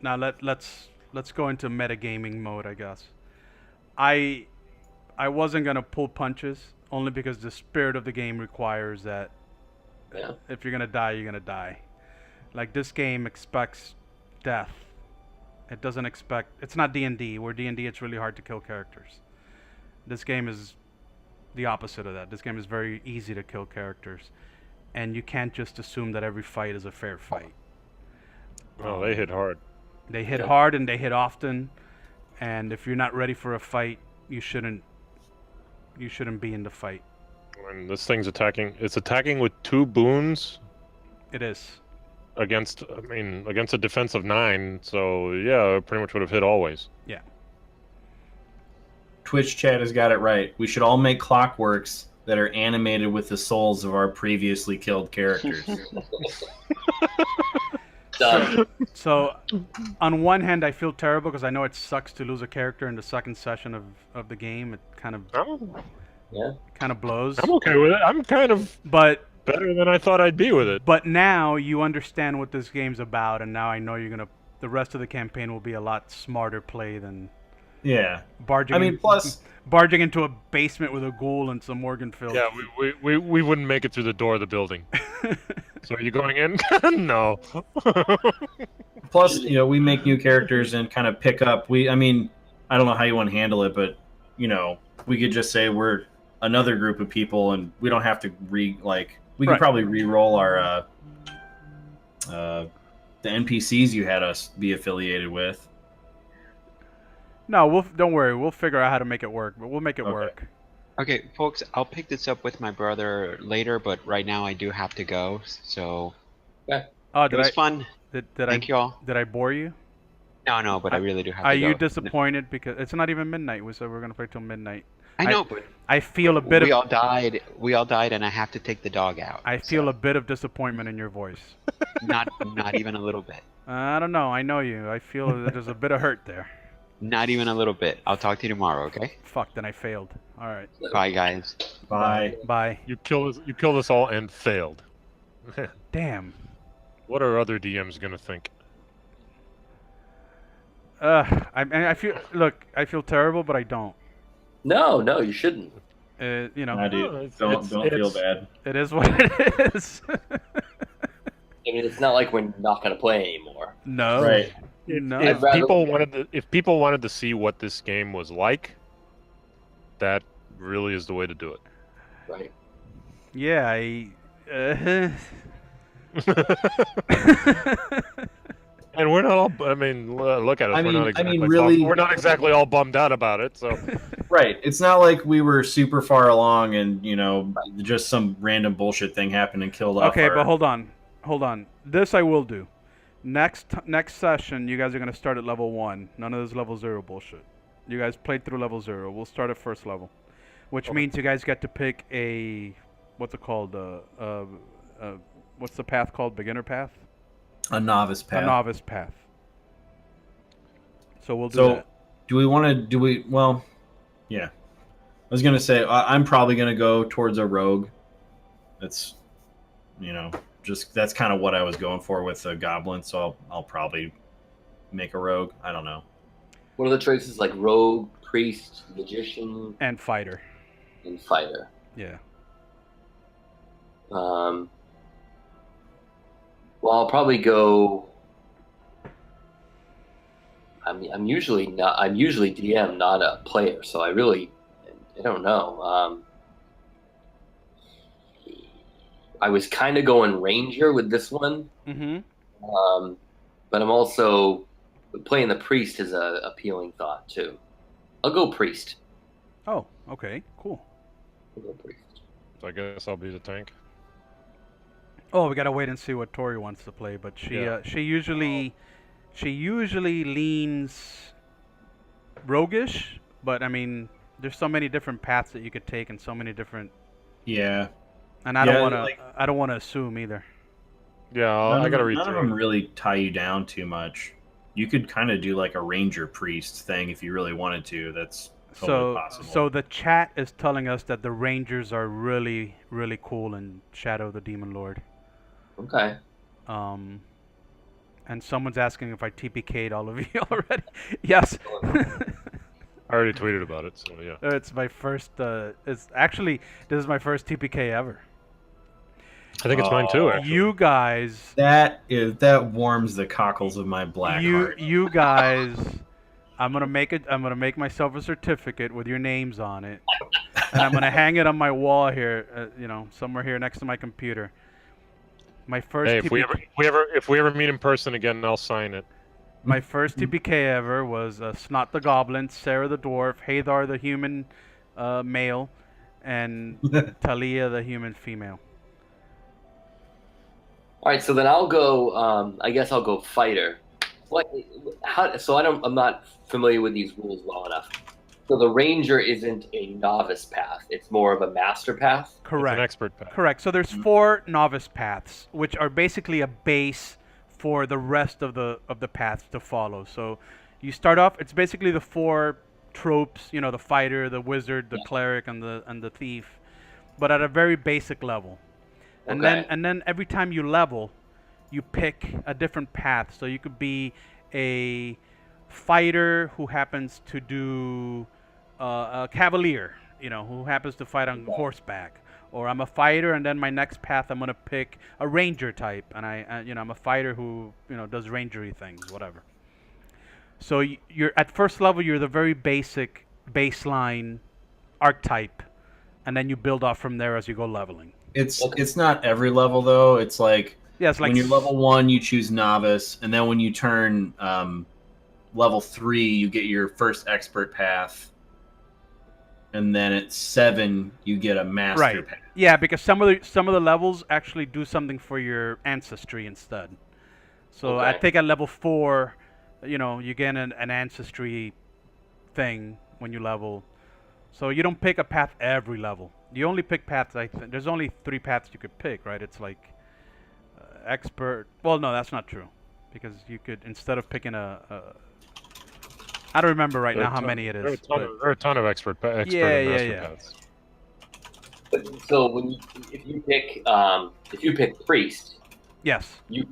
Now let's go into metagaming mode, I guess. I wasn't gonna pull punches only because the spirit of the game requires that. Yeah. If you're gonna die, you're gonna die. Like, this game expects death. It doesn't expect. It's not D&D. Where D&D, it's really hard to kill characters. This game is the opposite of that. This game is very easy to kill characters, and you can't just assume that every fight is a fair fight. Oh, they hit hard. They hit hard and they hit often, and if you're not ready for a fight, you shouldn't be in the fight. And this thing's attacking. It's attacking with 2 boons It is. against a defense of 9. So yeah, it pretty much would have hit always. Yeah. Twitch chat has got it right. We should all make clockworks that are animated with the souls of our previously killed characters. Done. So, on one hand, I feel terrible because I know it sucks to lose a character in the second session of the game. It kind of blows. I'm okay with it. I'm kind of But better than I thought I'd be with it. But now you understand what this game's about, and now I know the rest of the campaign will be a lot smarter play than Yeah. barging into a basement with a ghoul and some organ filth. Yeah, we wouldn't make it through the door of the building. So are you going in? No. Plus, we make new characters and kind of pick up. I don't know how you want to handle it, but we could just say we're another group of people, and we don't have to we could probably re-roll our the NPCs you had us be affiliated with. No, don't worry. We'll figure out how to make it work, but we'll make it work. Okay, folks, I'll pick this up with my brother later, but right now I do have to go, so... Oh, it was fun. Thank you all. Did I bore you? No, but I really do have to go. Are you disappointed because it's not even midnight? We said we were going to play till midnight. I know, but I feel a bit we all died, and I have to take the dog out. I feel a bit of disappointment in your voice. Not even a little bit. I don't know. I know you. I feel that there's a bit of hurt there. Not even a little bit. I'll talk to you tomorrow, okay? Fuck, then I failed. All right. Bye, guys. Bye. Bye. You killed us all and failed. Damn. What are other DMs gonna think? I feel terrible, but I don't. No, you shouldn't. You know, Nah, dude, it's- don't feel it's- bad. it is what it is. I mean, it's not like we're not going to play anymore. No. Right. No. If rather- people wanted to see what this game was like, that really is the way to do it. Right. Yeah, And we're not all. I mean, look at us. I we're mean- not I exactly. mean, really- we're not exactly all bummed out about it. So Right. It's not like we were super far along and, just some random bullshit thing happened and killed off Okay, our... but hold on. This I will do. Next session, you guys are gonna start at level 1. None of this level 0 bullshit. You guys played through level 0. We'll start at first level, which means you guys get to pick a what's it called? What's the path called? Beginner path? A novice path. A novice path. So we'll do So, that. well, yeah. I was going to say, I'm probably going to go towards a rogue. That's, that's kind of what I was going for with a goblin, so I'll probably make a rogue. I don't know. What are the choices like rogue, priest, magician, And fighter. and fighter? Yeah. Well, I'll probably go. I'm usually not. I'm usually DM, not a player, so I don't know. I was kind of going ranger with this one, Mm-hmm. but I'm also playing the priest is a appealing thought too. I'll go priest. Oh, okay, cool. I'll go priest. I guess I'll be the tank. Oh, we gotta wait and see what Tori wants to play, but she usually leans roguish, but I mean, there's so many different paths that you could take and so many different. Yeah. And I don't want to assume either. Yeah, None I gotta read of through them it. really tie you down too much. You could kind of do like a ranger priest thing if you really wanted to. That's totally possible. So the chat is telling us that the Rangers are really, really cool in Shadow of the Demon Lord. Okay. And someone's asking if I TPK'd all of you already. Yes. I already tweeted about it, so yeah. It's my first. This is my first TPK ever. I think it's mine too. Actually. You guys. that warms the cockles of my black heart. You guys. I'm gonna make myself a certificate with your names on it, and I'm gonna hang it on my wall here. Somewhere here next to my computer. My first. Hey, TPK if we ever meet in person again, I'll sign it. My first TPK ever was Snot the Goblin, Sarah the Dwarf, Hathar the Human male, and Talia the Human female. All right, so then I'll go. I guess I'll go fighter. I'm not familiar with these rules well enough. So the ranger isn't a novice path; it's more of a master path. Correct. It's an expert path. Correct. So there's 4 novice paths, which are basically a base for the rest of the paths to follow. So you start off. It's basically the 4 tropes. The fighter, the wizard, the cleric, and the thief, but at a very basic level. And Okay. then every time you level, you pick a different path. So you could be a fighter who happens to do a cavalier, who happens to fight on horseback. Or I'm a fighter, and then my next path I'm gonna pick a ranger type, and I'm a fighter who does rangery things, whatever. So you're at first level, you're the very basic baseline archetype, and then you build off from there as you go leveling. It's not every level though. It's like, Yeah, it's like when you're level 1, you choose novice, and then when you turn level 3, you get your first expert path, and then at 7, you get a master path. Yeah, because some of the levels actually do something for your ancestry instead. So I Okay. think at level 4, you get an ancestry thing when you level. So you don't pick a path every level. You only pick paths. There's only 3 paths you could pick, right? It's like expert. Well, no, that's not true, because you could, instead of picking I don't remember right now how many it is. There are a ton of expert and master paths. So if you pick priest, Yes. you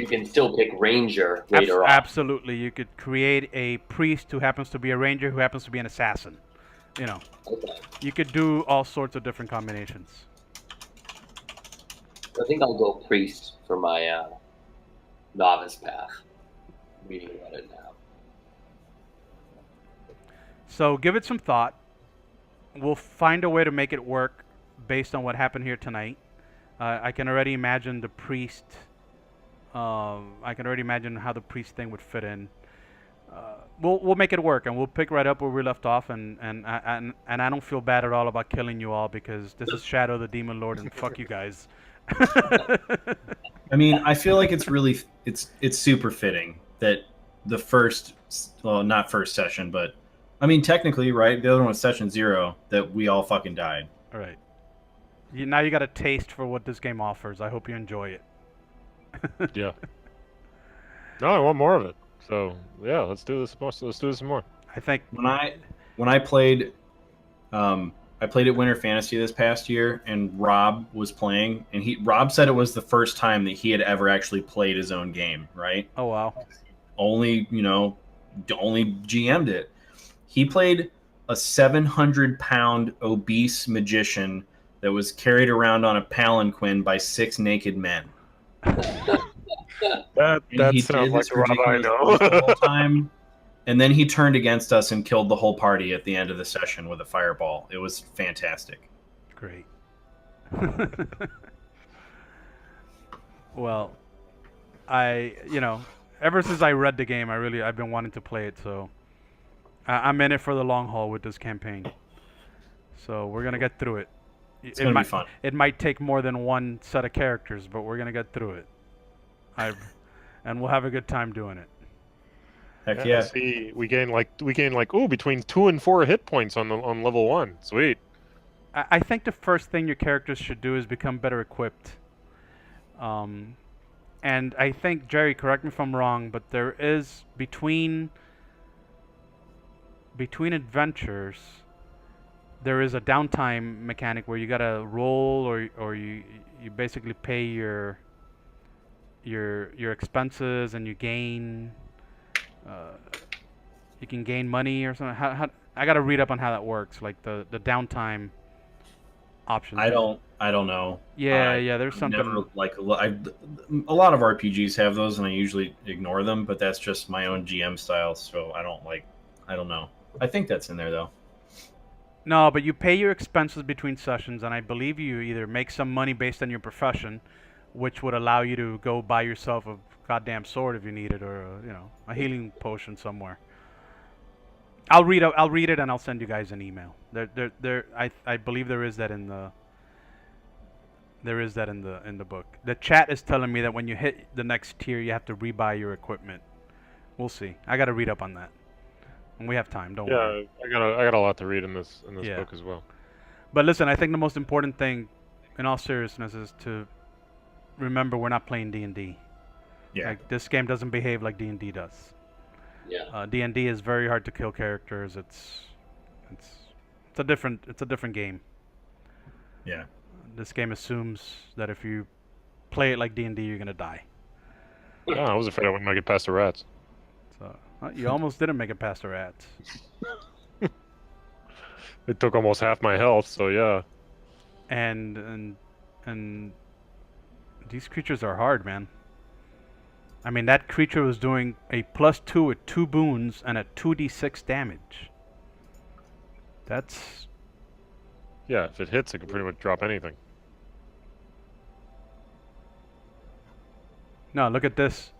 can still pick ranger later on. Absolutely. You could create a priest who happens to be a ranger who happens to be an assassin. You know, Okay. you could do all sorts of different combinations. I think I'll go priest for my novice path. Reading about it now. So give it some thought. We'll find a way to make it work based on what happened here tonight. I can already imagine the priest. I can already imagine how the priest thing would fit in. We'll make it work, and we'll pick right up where we left off. And I don't feel bad at all about killing you all because this is Shadow the Demon Lord, and fuck you guys. I mean, I feel like it's super fitting that the first, well, not first session, but I mean, technically, right? The other one was session 0 that we all fucking died. All right. Now you got a taste for what this game offers. I hope you enjoy it. Yeah. No, I want more of it. So yeah, let's do this more. Let's do this some more. I think When I played, I played at Winter Fantasy this past year, and Rob was playing, and Rob said it was the first time that he had ever actually played his own game, right? Oh wow. Only GM'd it. He played a 700-pound obese magician that was carried around on a palanquin by 6 naked men. That sounds like a Rob I know. the whole time, and then he turned against us and killed the whole party at the end of the session with a fireball. It was fantastic. Great. Well, ever since I read the game, I've been wanting to play it, so I'm in it for the long haul with this campaign. So we're gonna get through it. It's gonna be fun. It might take more than one set of characters, but we're gonna get through it. And we'll have a good time doing it. Heck yeah. See, we gain between 2 and 4 hit points on level 1. Sweet. I think the first thing your characters should do is become better equipped. And I think, Jerry, correct me if I'm wrong, but there is between adventures, there is a downtime mechanic where you gotta roll, or you basically pay your expenses, and you gain you can gain money or something. How I gotta read up on how that works, like the downtime options. I don't know. Yeah, there's something. Never, a lot of RPGs have those, and I usually ignore them. But that's just my own GM style, so I don't know. I think that's in there though. No, but you pay your expenses between sessions, and I believe you either make some money based on your profession, which would allow you to go buy yourself a goddamn sword if you need it, or a healing potion somewhere. I'll read it and I'll send you guys an email. I believe there is that in the book. The chat is telling me that when you hit the next tier, you have to rebuy your equipment. We'll see. I got to read up on that, and we have time. Don't worry. Yeah, I got a lot to read in this book as well. But listen, I think the most important thing, in all seriousness, is to remember we're not playing D&D. Yeah. Like, this game doesn't behave like D&D does. Yeah. D&D is very hard to kill characters. It's a different game. Yeah. This game assumes that if you play it like D&D, you're gonna die. Yeah, I was afraid I wouldn't make it past the rats. So you almost didn't make it past the rats. It took almost half my health, so yeah. And these creatures are hard, man. I mean, that creature was doing a +2 with 2 boons and a 2d6 damage. That's... Yeah, if it hits, it can pretty much drop anything. No, look at this.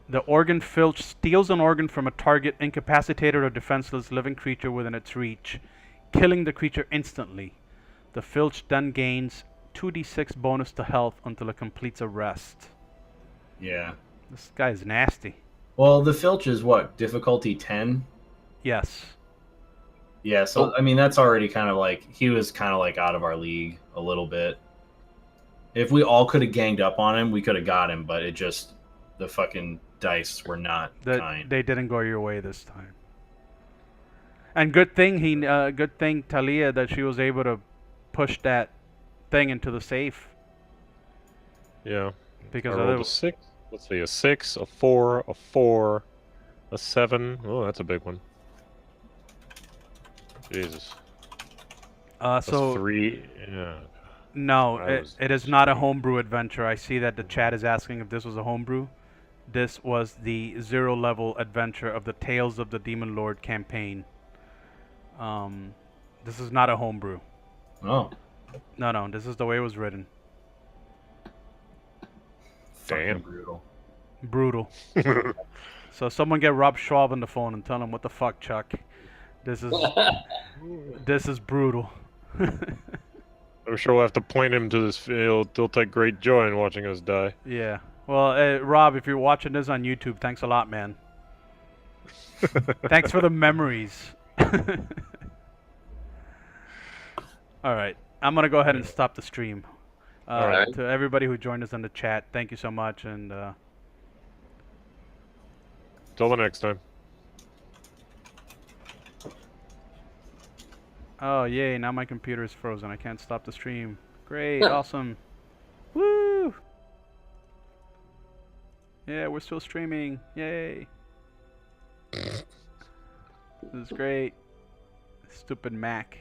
The organ filch steals an organ from a target, incapacitated or defenseless living creature within its reach, killing the creature instantly. The filch then gains 2d6 bonus to health until it completes a rest. Yeah. This guy's nasty. Well, the filch is what? Difficulty 10? Yes. Yeah, so I mean that's already kind of like he was kind of like out of our league a little bit. If we all could have ganged up on him, we could have got him, but the fucking dice were not kind. They didn't go your way this time. And good thing Talia, that she was able to push that thing into the safe. Yeah. Because I rolled other, a 6. Let's see, a 6, a 4, a 4, a 7. Oh, that's a big one. Jesus. That's so 3. Yeah. no, I was it is not a sweet. homebrew adventure. I see that the chat is asking if this was a homebrew. This was the 0 level adventure of the Tales of the Demon Lord campaign. This is not a homebrew. Oh, No, this is the way it was written. fucking Damn. brutal. Brutal. So someone get Rob Schwab on the phone and tell him, what the fuck, Chuck? This is brutal. I'm sure we'll have to point him to this. He'll take great joy in watching us die. Yeah. Well, Rob, if you're watching this on YouTube, thanks a lot, man. Thanks for the memories. All right. I'm going to go ahead and stop the stream. All right. To everybody who joined us in the chat, thank you so much. And Till the next time. oh, yay. Now my computer is frozen. I can't stop the stream. Great. Awesome. Woo! Yeah, we're still streaming. Yay. This is great. Stupid Mac.